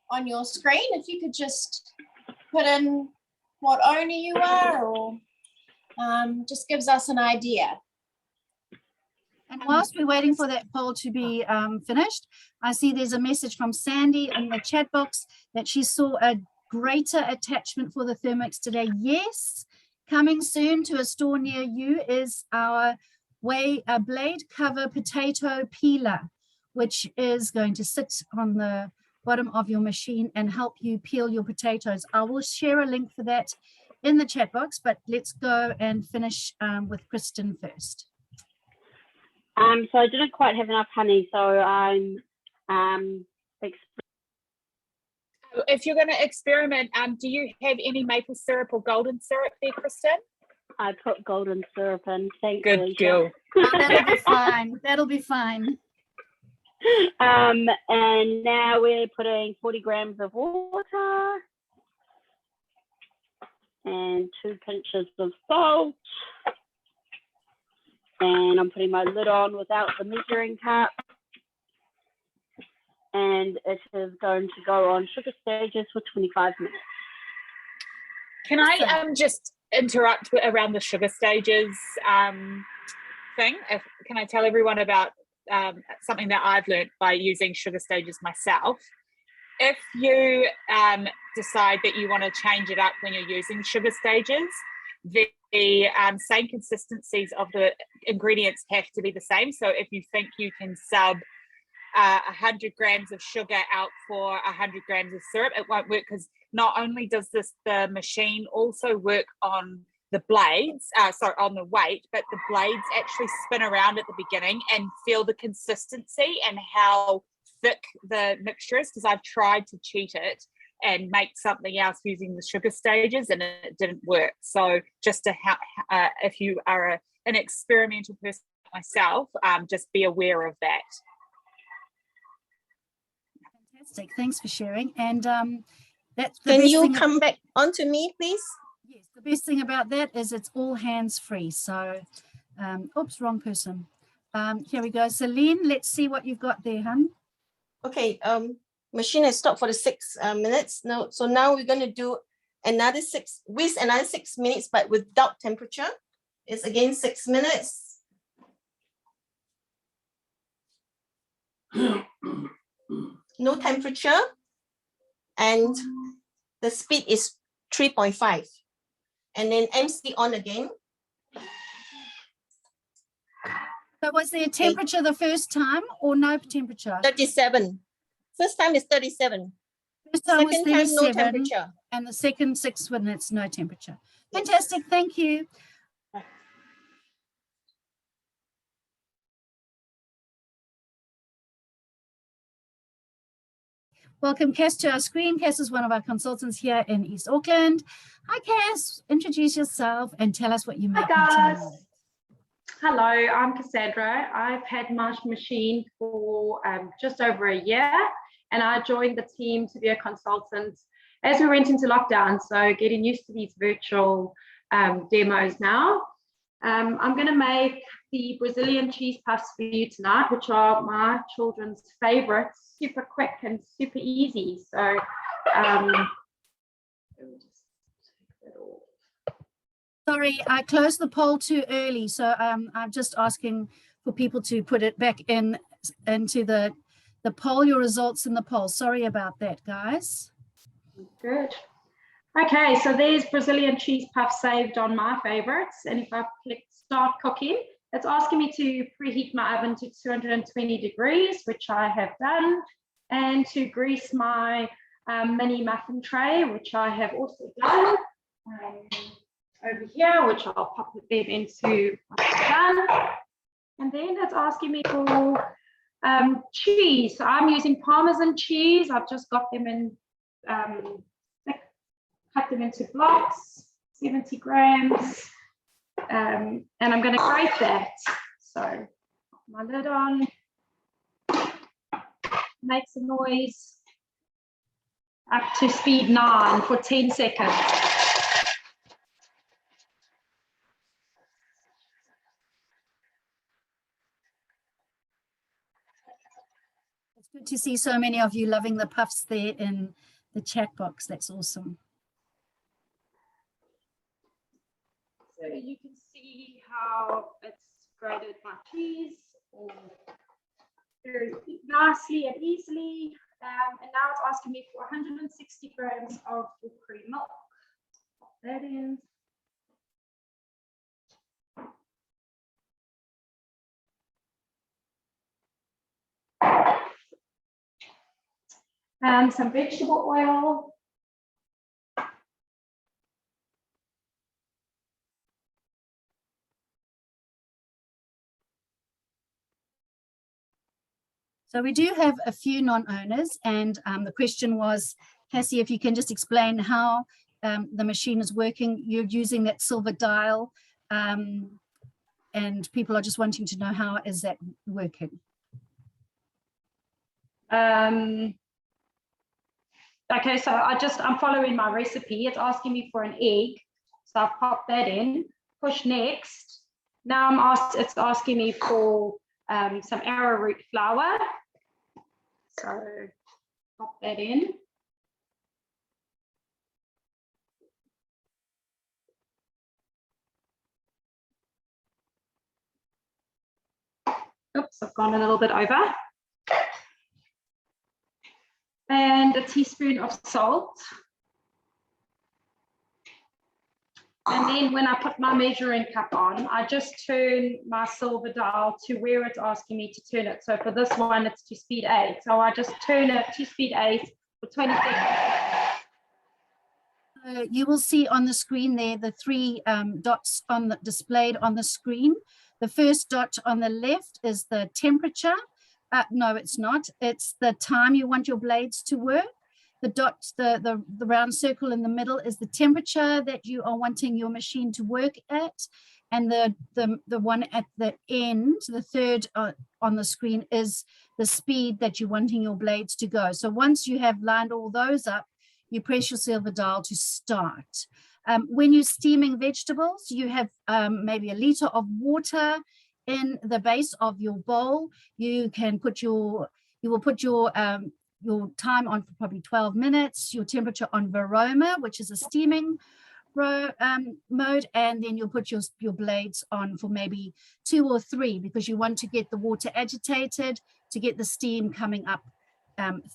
on your screen. If you could just put in what owner you are, or just gives us an idea. And whilst we're waiting for that poll to be finished, I see there's a message from Sandy in the chat box that she saw a greater attachment for the Thermomix today. Yes, coming soon to a store near you is our blade cover potato peeler, which is going to sit on the bottom of your machine and help you peel your potatoes. I will share a link for that in the chat box, but let's go and finish with Kristen first. So I didn't quite have enough honey, so I'm If you're going to experiment, do you have any maple syrup or golden syrup there, Kristen? I put golden syrup in. Thanks, Good Alicia. girl. Oh, that'll be fine. That'll be fine. And now we're putting 40 grams of water and 2 pinches of salt. And I'm putting my lid on without the measuring cup. And it is going to go on sugar stages for 25 minutes. Can I just interrupt around the sugar stages thing? Can I tell everyone about something that I've learned by using sugar stages myself? if you decide that you want to change it up when you're using sugar stages, the same consistencies of the ingredients have to be the same. So if you think you can sub 100 grams of sugar out for 100 grams of syrup, it won't work, because not only does the machine also work on the blades, on the weight, but the blades actually spin around at the beginning and feel the consistency and how thick the mixture is, because I've tried to cheat it and make something else using the sugar stages and it didn't work. So just to if you are an experimental person like myself, just be aware of that. Fantastic, thanks for sharing. And that's the Can best you thing. come back onto me, please? Yes, the best thing about that is it's all hands-free. So, oops, wrong person. Here we go. Celine, let's see what you've got there, hun. Okay, machine has stopped for the 6 minutes. No, so now we're going to do another 6 minutes, but without temperature. It's again 6 minutes. No temperature, and the speed is 3.5. And then MC on again. So was there a temperature the first time or no temperature? 37. First time is 37. First time was Second time, no 37, temperature. and the second 6 minutes, no temperature. Fantastic, thank you. Welcome, Cass, to our screen. Cass is one of our consultants here in East Auckland. Hi, Cass. Introduce yourself and tell us what you make. Hi, guys. Hello, I'm Cassandra. I've had my machine for just over a year, and I joined the team to be a consultant as we went into lockdown. So getting used to these virtual demos now. I'm going to make the Brazilian cheese puffs for you tonight, which are my children's favorites. Super quick and super easy. So let me just take that off. Sorry, I closed the poll too early, so I'm just asking for people to put it back into the poll, your results in the poll. Sorry about that, guys. Good. Okay, so there's Brazilian cheese puffs saved on my favorites, and if I click start cooking, it's asking me to preheat my oven to 220 degrees, which I have done, and to grease my mini muffin tray, which I have also done. Over here, which I'll pop them into done. And then it's asking me for cheese. So I'm using Parmesan cheese. I've just got them in, cut them into blocks, 70 grams. And I'm going to grate that. So pop my lid on, make some noise, up to speed 9 for 10 seconds. It's good to see so many of you loving the puffs there in the chat box. That's awesome. So you can see how it's grated my cheese very nicely and easily. And now it's asking me for 160 grams of full cream milk. Pop that in. And some vegetable oil. So we do have a few non-owners, and the question was, Cassie, if you can just explain how the machine is working. You're using that silver dial, and people are just wanting to know how is that working. Okay, so I'm following my recipe. It's asking me for an egg, so I'll pop that in, push next. Now it's asking me for some arrowroot flour, so pop that in. Oops, I've gone a little bit over. and a teaspoon of salt. And then when I put my measuring cup on, I just turn my silver dial to where it's asking me to turn it. So for this one, it's to speed 8. So I just turn it to speed 8 for 20 seconds. You will see on the screen there the 3 dots on the, displayed on the screen. The first dot on the left is the temperature. No, it's not. It's the time you want your blades to work. The dot, the round circle in the middle is the temperature that you are wanting your machine to work at. And the one at the end, the third on the screen, is the speed that you're wanting your blades to go. So once you have lined all those up, you press your silver dial to start. When you're steaming vegetables, you have maybe a liter of water in the base of your bowl. You can put your, you will put your time on for probably 12 minutes, your temperature on varoma, which is a steaming mode, and then you'll put your blades on for maybe 2 or 3 because you want to get the water agitated to get the steam coming up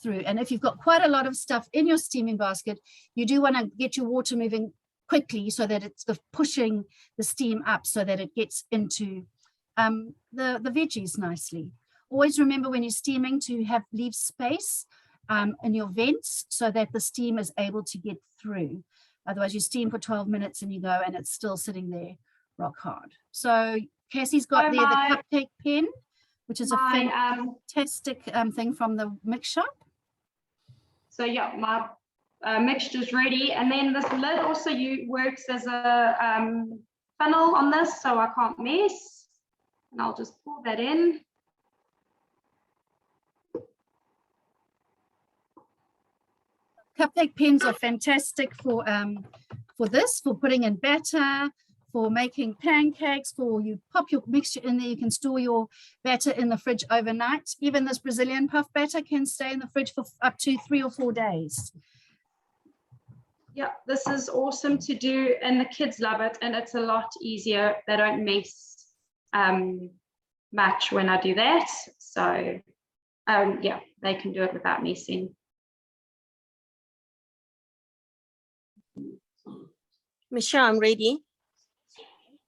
through. And if you've got quite a lot of stuff in your steaming basket, you do want to get your water moving quickly so that it's pushing the steam up so that it gets into the veggies nicely. Always remember when you're steaming to leave space in your vents so that the steam is able to get through. Otherwise you steam for 12 minutes and you go and it's still sitting there rock hard. So Cassie's got the cupcake pen, which is a fantastic thing from the mix shop. So yeah, my mixture's ready. And then this lid also works as a funnel on this, so I can't mess. And I'll just pour that in. Cupcake pens are fantastic for this, for putting in batter, for making pancakes, for you pop your mixture in there. You can store your batter in the fridge overnight. Even this Brazilian puff batter can stay in the fridge for up to 3 or 4 days. Yeah, this is awesome to do and the kids love it, and it's a lot easier. They don't mess much when I do that. So yeah, they can do it without messing. Michelle, I'm ready.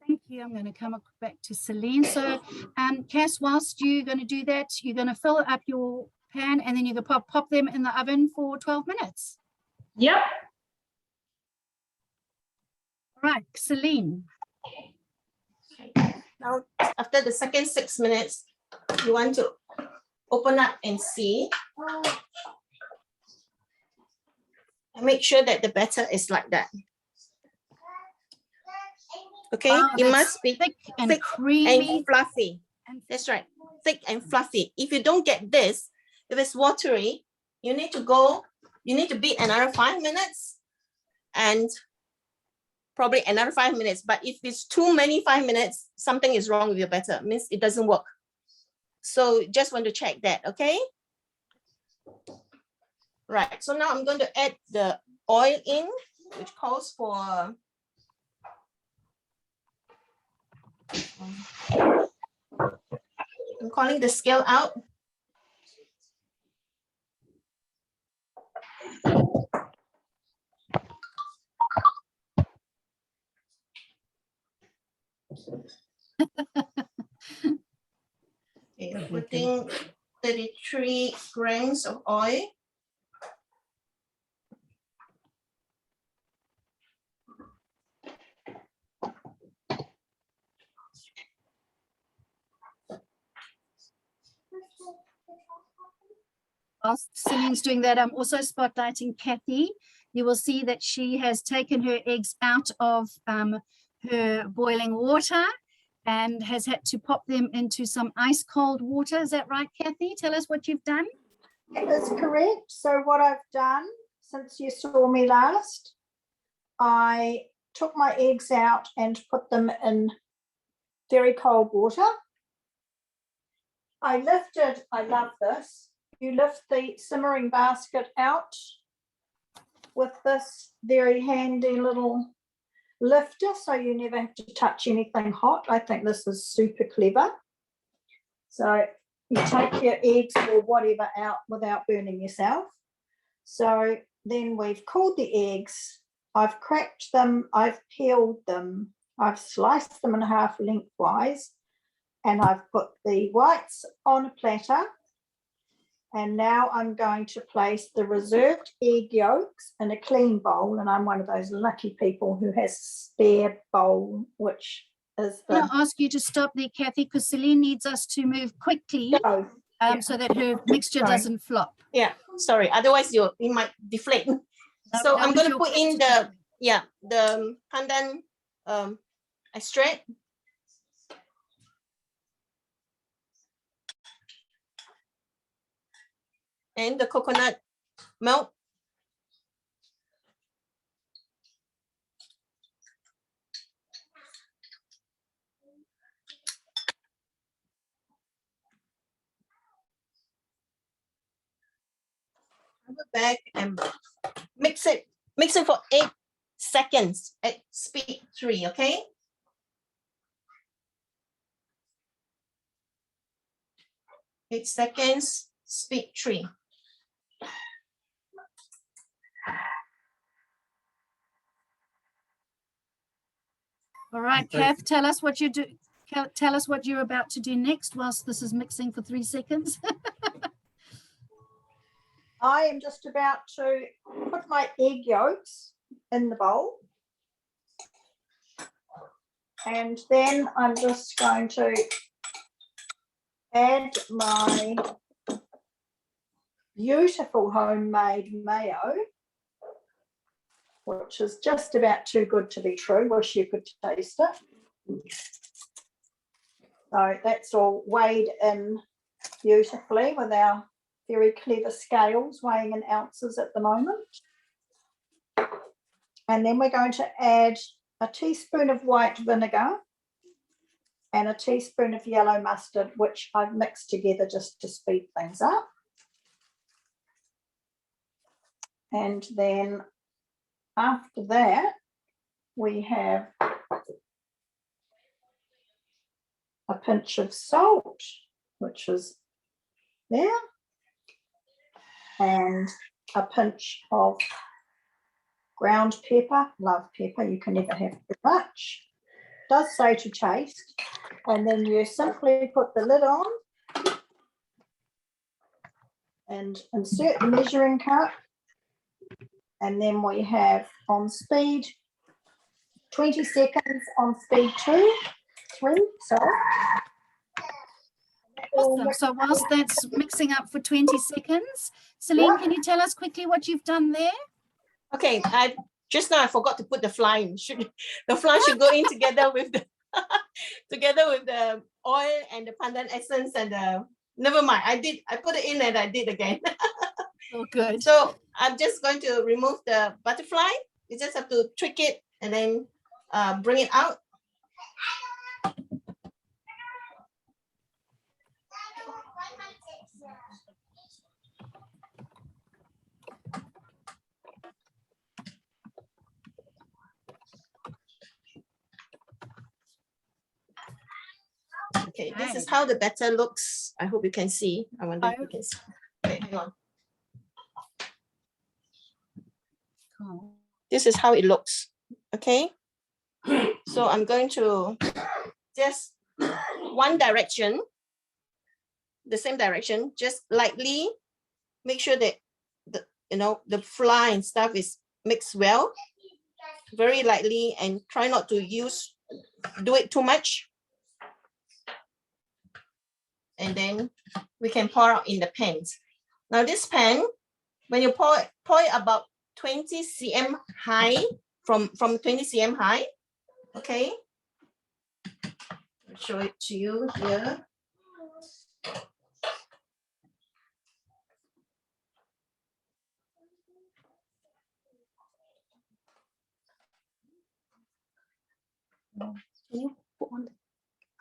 Thank you. I'm going to come back to Celine. So Cass, whilst you're going to do that, you're going to fill up your pan and then you can pop them in the oven for 12 minutes. Yep. All right, Celine. Now, after the second 6 minutes, you want to open up and see. And make sure that the batter is like that. Okay, wow, it must be thick and creamy and fluffy. That's right, thick and fluffy. If you don't get this, if it's watery, you need to beat another 5 minutes and probably another 5 minutes. But if it's too many 5 minutes, something is wrong with your batter. It means it doesn't work. So just want to check that, okay? Right, so now I'm going to add the oil in, which calls for I'm calling the scale out. Okay, putting 33 grams of oil. Whilst Celine's doing that, I'm also spotlighting Kathy. You will see that she has taken her eggs out of her boiling water and has had to pop them into some ice cold water. Is that right, Kathy? Tell us what you've done. That is correct. So what I've done since you saw me last, I took my eggs out and put them in very cold water. I love this. You lift the simmering basket out with this very handy little lifter, so you never have to touch anything hot. I think this is super clever. So you take your eggs or whatever out without burning yourself. So then we've cooled the eggs. I've cracked them, I've peeled them, I've sliced them in half lengthwise, and I've put the whites on a platter. And now I'm going to place the reserved egg yolks in a clean bowl. And I'm one of those lucky people who has a spare bowl, which is I'm going to ask you to stop there, Kathy, because Celine needs us to move quickly yeah. so that her mixture Sorry. doesn't flop. Yeah, sorry. Otherwise, it might deflate. No, So we I'm don't going to want put your in cake to the pandan extract. And the coconut milk. Have it back and mix it for 8 seconds at speed 3, okay? Eight seconds, speed 3. All right, Kath, tell us what you do. Tell us what you're about to do next whilst this is mixing for 3 seconds. I am just about to put my egg yolks in the bowl. And then I'm just going to add my beautiful homemade mayo, which is just about too good to be true. Wish you could taste it. So that's all weighed in beautifully with our very clever scales, weighing in ounces at the moment. And then we're going to add a teaspoon of white vinegar and a teaspoon of yellow mustard, which I've mixed together just to speed things up. And then after that, we have a pinch of salt, which is there, and a pinch of ground pepper. Love pepper, you can never have too much. Does say to taste. And then you simply put the lid on and insert the measuring cup. And then we have on speed 20 seconds, on speed 3, sorry. Awesome. So whilst that's mixing up for 20 seconds, Celine, can you tell us quickly what you've done there? Okay, just now I forgot to put the fly in. The fly should go in together with the oil and the pandan essence and the, never mind. I put it in and I did again. Oh, good. So I'm just going to remove the butterfly. You just have to trick it and then bring it out. Okay, this is how the batter looks. I hope you can see. I wonder if you can see. Okay, hang on. Cool. This is how it looks. Okay. So I'm going to just one direction, the same direction, just lightly make sure that the fly and stuff is mixed well, very lightly, and try not to do it too much. And then we can pour out in the pans. Now this pan, when you pour it about 20 cm high, from 20 cm high, okay? I'll show it to you here. Can you put on the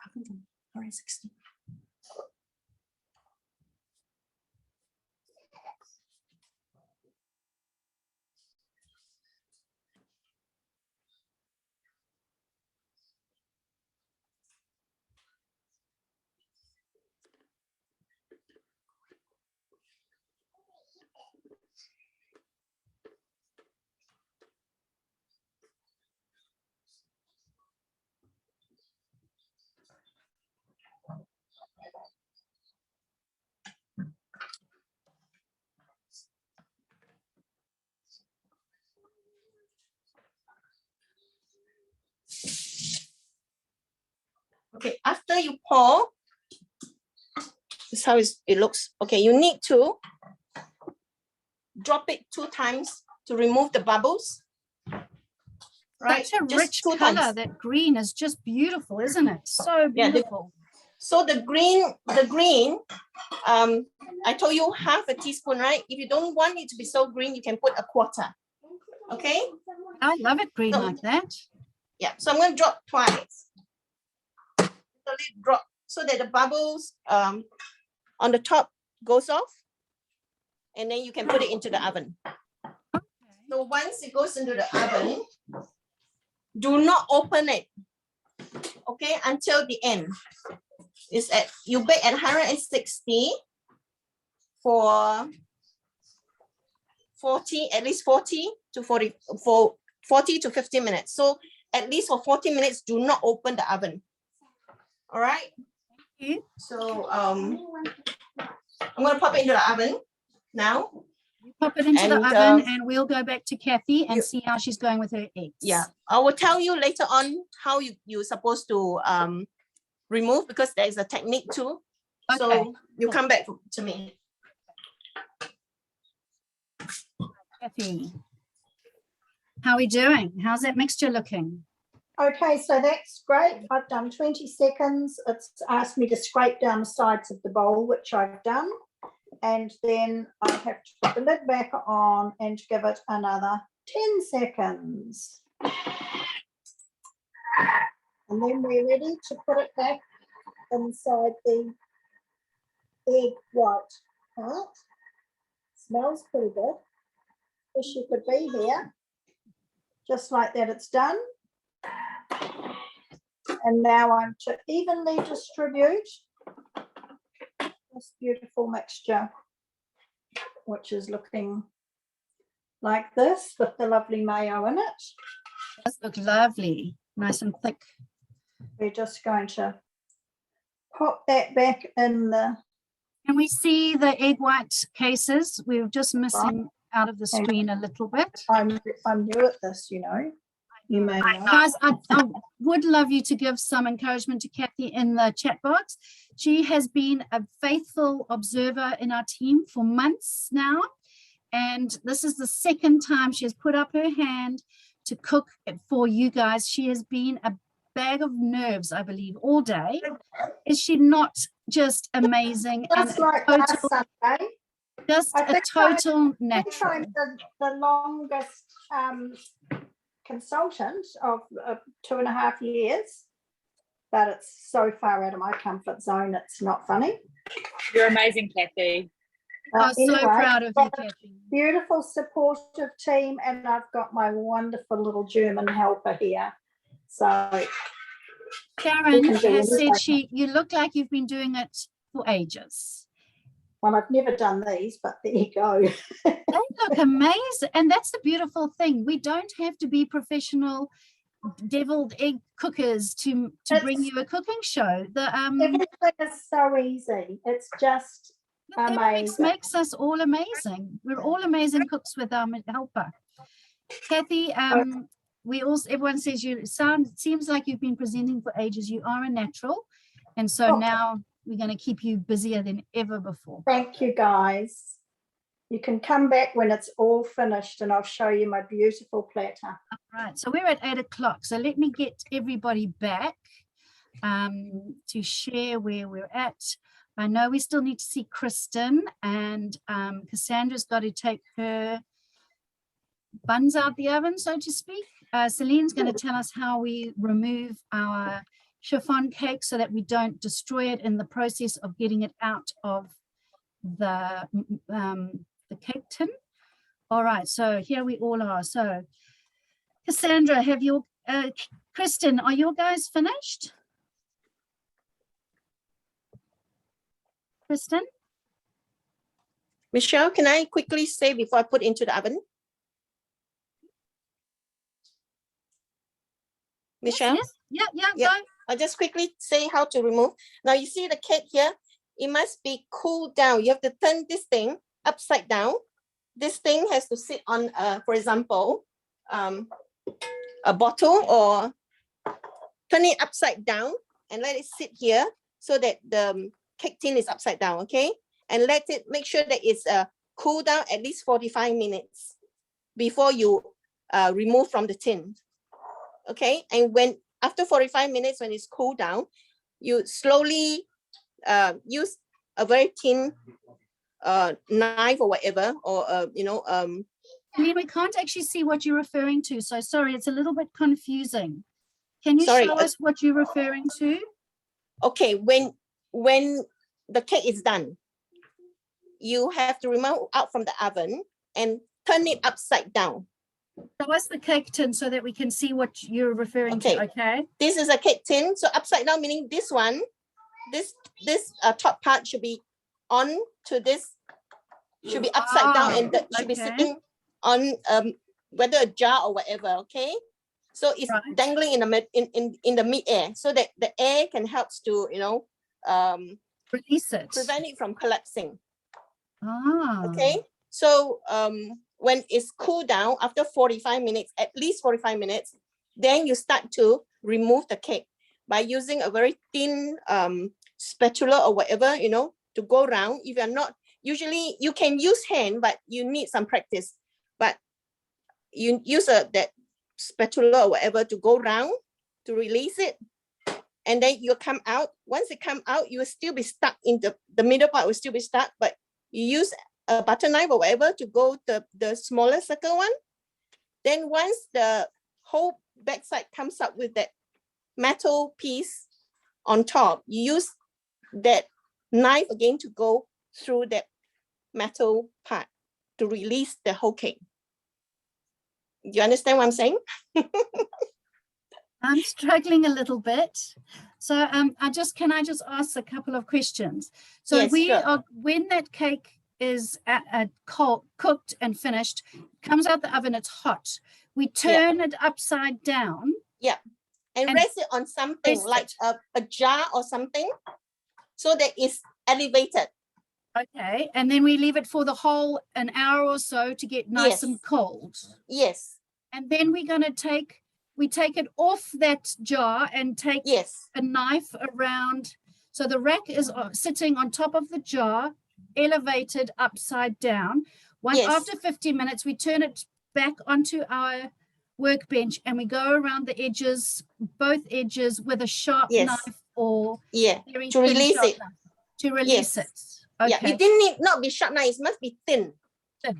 oven from 16? after you pour, this is how it looks. Okay, you need to drop it 2 times to remove the bubbles. Right, Such a just rich 2 color. times. That green is just beautiful, isn't it? So Yeah, beautiful. So the green, I told you half a teaspoon, right? If you don't want it to be so green, you can put 1/4. Okay. I love it green So- like that. Yeah. So I'm going to drop twice. Drop so that the bubbles on the top goes off, and then you can put it into the oven. So once it goes into the oven, do not open it. Okay, until the end. Is at you bake at 160 for 40, at least 40 to 50 minutes. So at least for 40 minutes, do not open the oven. All right. Okay. So I'm gonna pop it into the oven now. You pop it into the And, oven and we'll go back to Kathy and you- see how she's going with her eggs. Yeah, I will tell you later on how you're supposed to remove, because there is a technique too. Okay, So you cool. come back to me. Kathy, how are we doing? How's that mixture looking? Okay, so that's great. I've done 20 seconds. It's asked me to scrape down the sides of the bowl, which I've done. And then I have to put the lid back on and give it another 10 seconds. And then we're ready to put it back inside the egg white part. Smells pretty good. Wish you could be here. Just like that, it's done. And now I'm to evenly distribute this beautiful mixture, which is looking like this with the lovely mayo in it. It does look lovely, nice and thick. We're just going to pop that back in the, Can we see the egg white cases? We're just missing out of the Hang on. screen a little bit. I'm new at this, you know. You may know. Guys, I would love you to give some encouragement to Kathy in the chat box. She has been a faithful observer in our team for months now. And this is the second time she has put up her hand to cook it for you guys. She has been a bag of nerves, I believe, all day. Is she not just amazing? Just And like a last total, Sunday. just I a think total I think natural. I'm the longest consultant of 2.5 years, but it's so far out of my comfort zone, it's not funny. You're amazing, Kathy. I'm so Anyway, proud of you, got a Kathy. beautiful supportive team, and I've got my wonderful little German helper here. So Sharon can do has said anything. you look like you've been doing it for ages. well, I've never done these, but there you go. They look amazing. And that's the beautiful thing. We don't have to be professional deviled egg cookers to bring It's- you a cooking show. The Everything is so easy. It's just Thermomix amazing. makes us all amazing. We're all amazing cooks with our helper. Kathy, we also, everyone says it seems like you've been presenting for ages. You are a natural. And so Oh. now we're going to keep you busier than ever before. Thank you, guys. You can come back when it's all finished and I'll show you my beautiful platter. Right, so we're at 8 o'clock. So let me get everybody back to share where we're at. I know we still need to see Kristen, and Cassandra's got to take her buns out the oven, so to speak. Celine's going to tell us how we remove our chiffon cake so that we don't destroy it in the process of getting it out of the cake tin. All right, so here we all are. So Cassandra, have your Kristen, are your guys finished? Kristen? Michelle, can I quickly say before I put into the oven? Michelle? Yes. Yeah, Yeah. go. I'll just quickly say how to remove. Now you see the cake here, it must be cooled down. You have to turn this thing upside down. This thing has to sit on, for example, a bottle, or turn it upside down and let it sit here so that the cake tin is upside down, okay? And let it, make sure that it's cool down at least 45 minutes before you remove from the tin, okay? And when after 45 minutes, when it's cooled down, you slowly use a very thin knife or whatever, or Eileen, we can't actually see what you're referring to. So sorry, it's a little bit confusing. Can you Sorry, show us what you're referring to? okay, when the cake is done, you have to remove out from the oven and turn it upside down. Show us the cake tin so that we can see what you're referring to, okay? This is a cake tin, so upside down meaning this one, this top part should be on to this, should be upside down, and that should be sitting on whether a jar or whatever, okay? So it's dangling in the mid-air so that the air can help to, release it, prevent it from collapsing. Ah. Okay, so when it's cooled down after 45 minutes, at least 45 minutes, then you start to remove the cake by using a very thin spatula or whatever, to go around. If you're not, usually you can use hand, but you need some practice. But you use that spatula or whatever to go around to release it. And then you come out. Once it come out, you will still be stuck in the middle part will still be stuck, but you use a butter knife or whatever to go the smaller circle one. Then once the whole backside comes up with that metal piece on top, you use that knife again to go through that metal part to release the whole cake. Do you understand what I'm saying? I'm struggling a little bit. So can I just ask a couple of questions? So yes, when that cake is cooked and finished, comes out the oven, it's hot. We turn it upside down. Yeah, and rest it on something like a jar or something so that it's elevated. Okay, and then we leave it for the whole an hour or so to get nice and cold. Yes. And then we're going to take it off that jar and take a knife around. So the rack is sitting on top of the jar, elevated upside down. After 15 minutes, we turn it back onto our workbench and we go around the edges, both edges, with a sharp knife or very to thin release it. knife, to release it. Okay. Yeah, it didn't need not be sharp knife, it must be thin.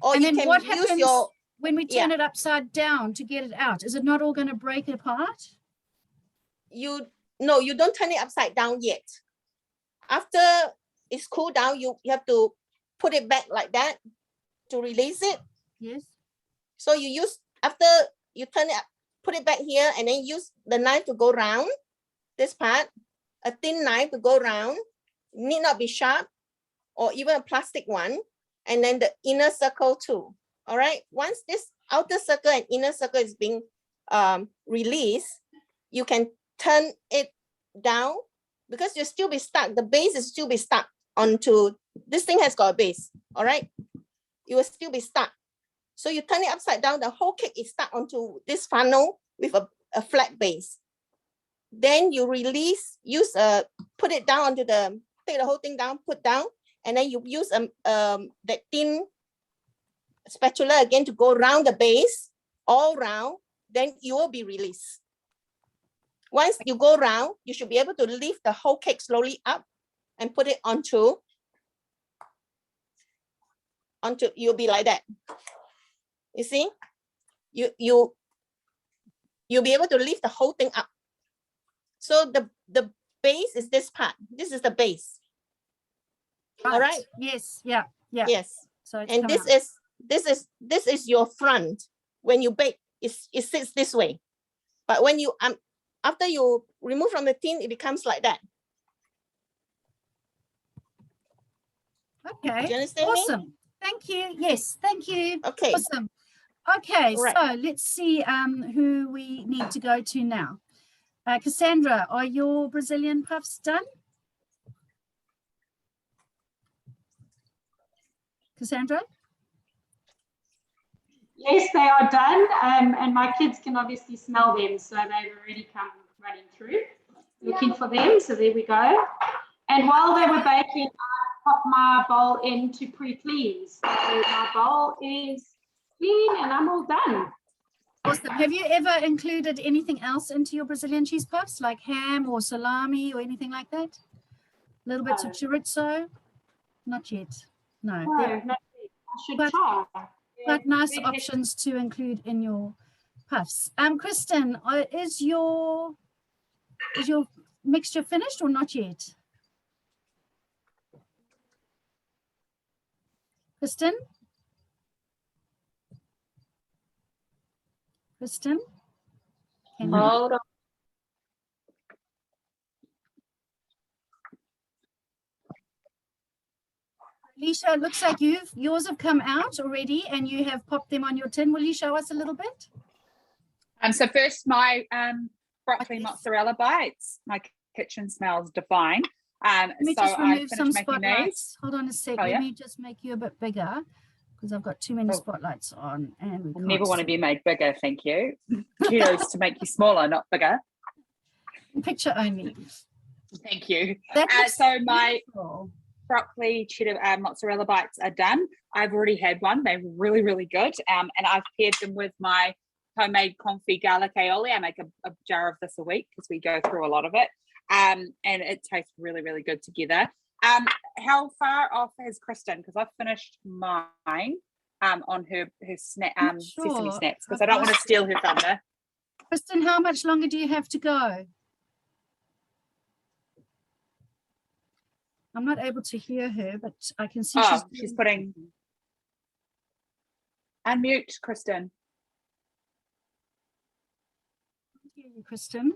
Or and you then can what use happens your when we turn it upside down to get it out? Is it not all going to break apart? No, you don't turn it upside down yet. After it's cooled down, you have to put it back like that to release it. Yes. So you use, after you turn it up, put it back here, and then use the knife to go round this part, a thin knife to go round, need not be sharp, or even a plastic one, and then the inner circle too. All right, once this outer circle and inner circle is being released, you can turn it down because you'll still be stuck. The base is still be stuck onto, this thing has got a base, all right? You will still be stuck. So you turn it upside down, the whole cake is stuck onto this funnel with a flat base. Then you release, put it down onto take the whole thing down, put down, and then you use that thin spatula again to go around the base, all round, then you will be released. Once you go round, you should be able to lift the whole cake slowly up and put it onto, you'll be like that. You see? You'll be able to lift the whole thing up. So the base is this part. This is the base. All right? Yes, yeah. Yes. So and this is your front. When you bake, it sits this way. But when you after you remove from the tin, it becomes like that. Okay. Do you understand awesome. me? Thank you. Yes, thank you. Okay. Awesome. Okay, right. So let's see who we need to go to now. Cassandra, are your Brazilian puffs done? Cassandra? Yes, they are done, and my kids can obviously smell them, so they've already come running through. looking for them. So there we go. And while they were baking, I popped my bowl in to pre-clean. So my bowl is clean and I'm all done. Awesome. Have you ever included anything else into your Brazilian cheese puffs, like ham or salami or anything like that? Little bits of chorizo? Not yet. No. No, They're not yet. I should But- try. quite nice Red options to include in your puffs. Kristen, is your mixture finished or not yet? Kristen? Kristen? Can you? Hold on. Alicia, it looks like yours have come out already and you have popped them on your tin. Will you show us a little bit? So first, my broccoli Okay. mozzarella bites. My kitchen smells divine. Let me So just I remove some finished making these. spotlights. Hold on a sec. Oh, Let yeah? me just make you a bit bigger because I've got too many Oh. spotlights on and we I can't never want to see. be made bigger, thank you. Kudos to make you smaller, not bigger. Picture only. Thank you. That looks So my beautiful. broccoli cheddar mozzarella bites are done. I've already had one. They're really, really good. And I've paired them with my homemade confit garlic aioli. I make a jar of this a week because we go through a lot of it. And it tastes really, really good together. How far off has Kristen? Because I've finished mine on her I'm not sesame sure. snaps because I've I don't want to asked- steal her thunder. Kristen, how much longer do you have to go? I'm not able to hear her, but I can see Oh, she's she's doing putting something. unmute, Kristen. I can't hear you, Kristen.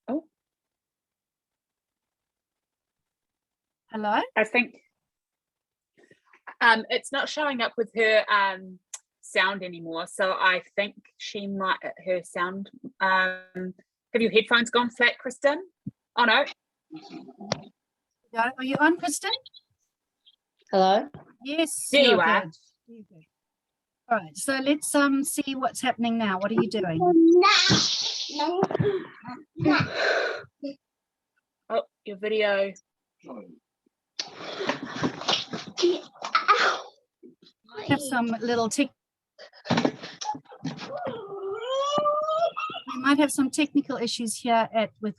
Oh, Hello? I think it's not showing up with her sound anymore. So I think she might her sound. Have your headphones gone flat, Kristen? Oh no. Are you on, Kristen? Hello? Yes. There you you're are. good. You're good. All right, so let's see what's happening now. What are you doing? Oh, your video. Have some little we might have some technical issues here with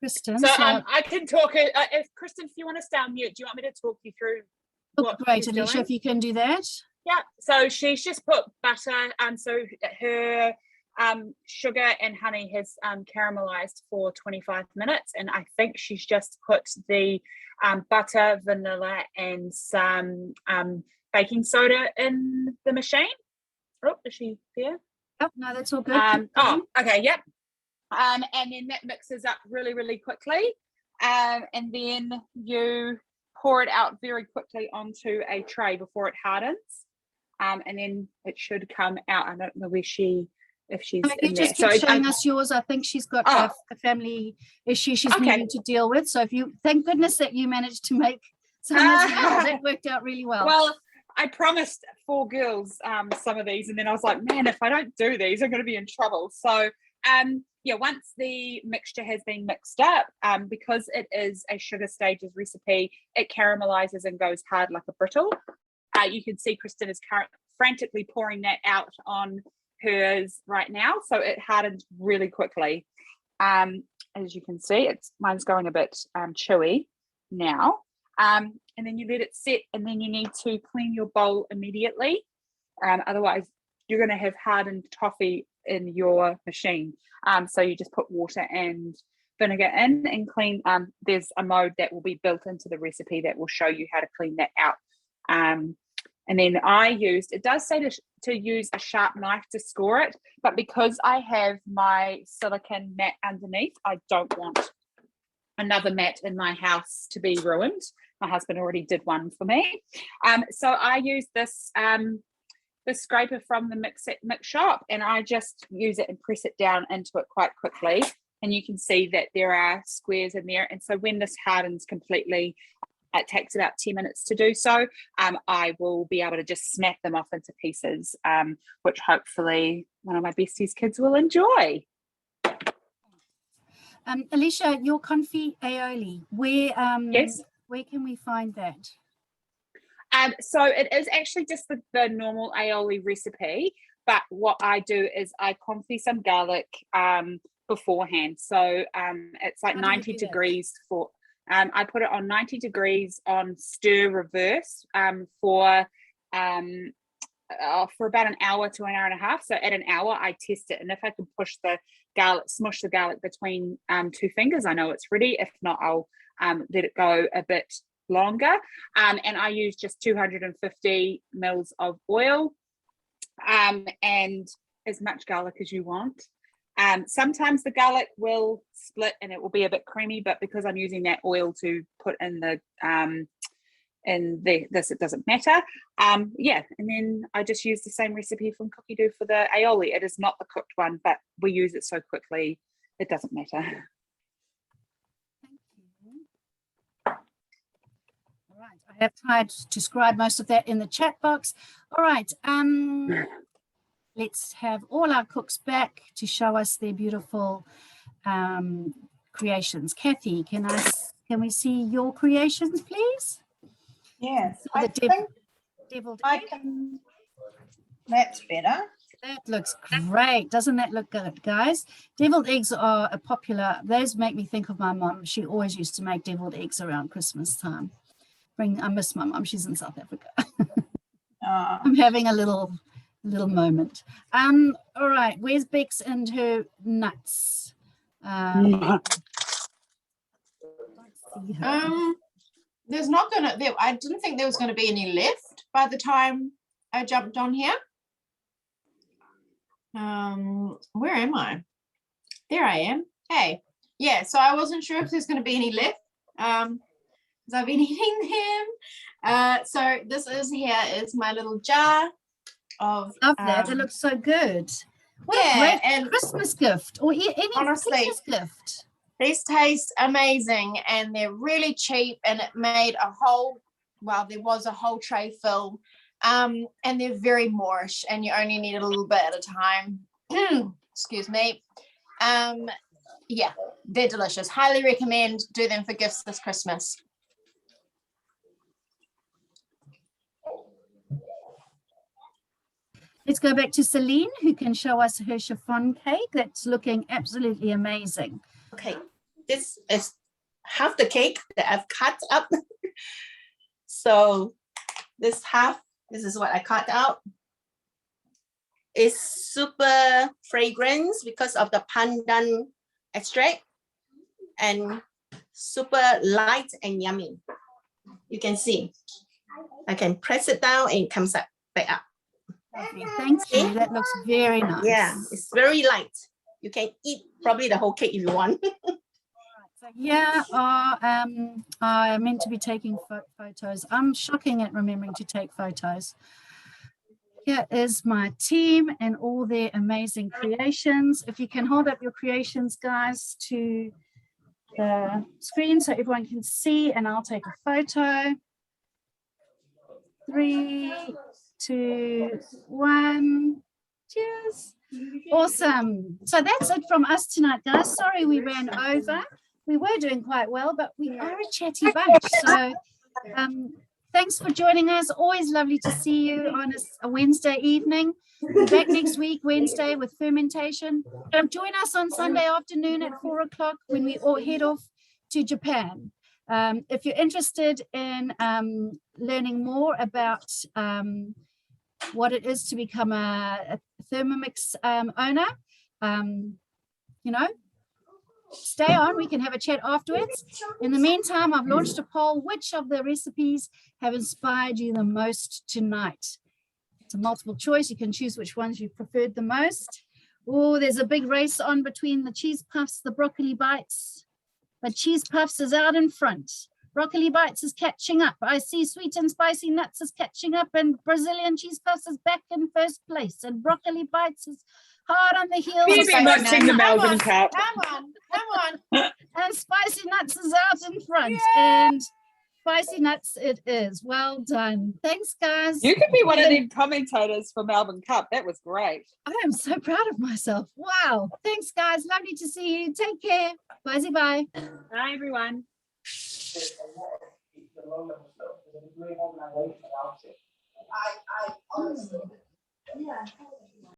Kristen. So I can talk. If Kristen, if you want to stay on mute, do you want me to talk you through what great, she's Alicia, doing? if you can do that. Yeah. So she's just put butter, so her sugar and honey has caramelized for 25 minutes, and I think she's just put the butter, vanilla, and some baking soda in the machine. Oh, is she there? Yep, no, that's all good. Keep going. Okay, yep. And then that mixes up really, really quickly. And then you pour it out very quickly onto a tray before it hardens. And then it should come out. I don't know if she's If you in just there. keep So showing us yours, I think she's got a family issue she's Okay. needing to deal with. So thank goodness that you managed to make some as well. That worked out really well. Well, I promised 4 girls some of these, and then I was like, man, if I don't do these, I'm going to be in trouble. So yeah, once the mixture has been mixed up, because it is a sugar stages recipe, it caramelizes and goes hard like a brittle. You can see Kristen is frantically pouring that out on hers right now, so it hardens really quickly. As you can see, mine's going a bit chewy now. And then you let it set, and then you need to clean your bowl immediately. Otherwise, you're going to have hardened toffee in your machine. So you just put water and vinegar in and clean. There's a mode that will be built into the recipe that will show you how to clean that out. And then it does say to use a sharp knife to score it, but because I have my silicone mat underneath, I don't want another mat in my house to be ruined. My husband already did one for me. So I use this scraper from the mix shop, and I just use it and press it down into it quite quickly. And you can see that there are squares in there. And so when this hardens completely, It takes about 10 minutes to do so. I will be able to just snap them off into pieces, which hopefully one of my besties' kids will enjoy. Alicia, your confit aioli, Yes. where can we find that? So it is actually just the normal aioli recipe, but what I do is I confit some garlic beforehand. So it's like How do you 90 do that? degrees for, I put it on 90 degrees on stir reverse for about an hour to an hour and a half. So at an hour, I test it. And if I can smush the garlic between 2 fingers, I know it's ready. If not, I'll let it go a bit longer. And I use just 250 mils of oil and as much garlic as you want. Sometimes the garlic will split and it will be a bit creamy, but because I'm using that oil to put in this, it doesn't matter. Yeah, and then I just use the same recipe from Cookie Doo for the aioli. It is not the cooked one, but we use it so quickly, it doesn't matter. Thank you. All right, I have tried to scribe most of that in the chat box. All right, let's have all our cooks back to show us their beautiful creations. Kathy, can we see your creations, please? Yes, So I the think deviled I egg. can, that's better. That looks great. Doesn't that look good, guys? Deviled eggs are a popular, those make me think of my mom. She always used to make deviled eggs around Christmas time. I miss my mom. She's in South Africa. I'm having a little moment. All right, where's Bex and her nuts? Let's see her. There's not gonna there. I didn't think there was going to be any left by the time I jumped on here. Where am I? There I am. Hey, yeah. So I wasn't sure if there's going to be any left. Because I've been eating them. So this is my little jar of. Love that. It looks so good. What a great and Christmas gift or any honestly, Christmas gift. these taste amazing and they're really cheap, and it made there was a whole tray full, and they're very moorish and you only need a little bit at a time. Excuse me. Yeah, they're delicious. Highly recommend. Do them for gifts this Christmas. Let's go back to Celine, who can show us her chiffon cake. That's looking absolutely amazing. Okay, this is half the cake that I've cut up. So this is what I cut out. It's super fragrant because of the pandan extract and super light and yummy. You can see. I can press it down and it comes up back up. Lovely. Thank you. That looks very nice. Yeah, it's very light. You can eat probably the whole cake if you want. So yeah, I meant to be taking photos. I'm shocking at remembering to take photos. Here is my team and all their amazing creations. If you can hold up your creations, guys, to the screen so everyone can see, and I'll take a photo. 3, 2, 1. Cheers. Awesome. So that's it from us tonight, guys. Sorry we ran over. We were doing quite well, but we are a chatty bunch. So thanks for joining us. Always lovely to see you on a Wednesday evening. We're back next week, Wednesday, with fermentation. Join us on Sunday afternoon at 4 o'clock when we all head off to Japan. If you're interested in learning more about what it is to become a Thermomix owner, stay on. We can have a chat afterwards. In the meantime, I've launched a poll. Which of the recipes have inspired you the most tonight? It's a multiple choice. You can choose which ones you preferred the most. Oh, there's a big race on between the cheese puffs, the broccoli bites. But cheese puffs is out in front. Broccoli bites is catching up. I see sweet and spicy nuts is catching up, and Brazilian cheese puffs is back in first place. And broccoli bites is hard on the heels. Phoebe mixing the Melbourne Cup. Come on. And spicy nuts is out in front. Yeah. And spicy nuts it is. Well done. Thanks, guys. You could be one of them commentators for Melbourne Cup. That was great. I am so proud of myself. Wow. Thanks, guys. Lovely to see you. Take care. Bye. Bye, everyone. I honestly, yeah.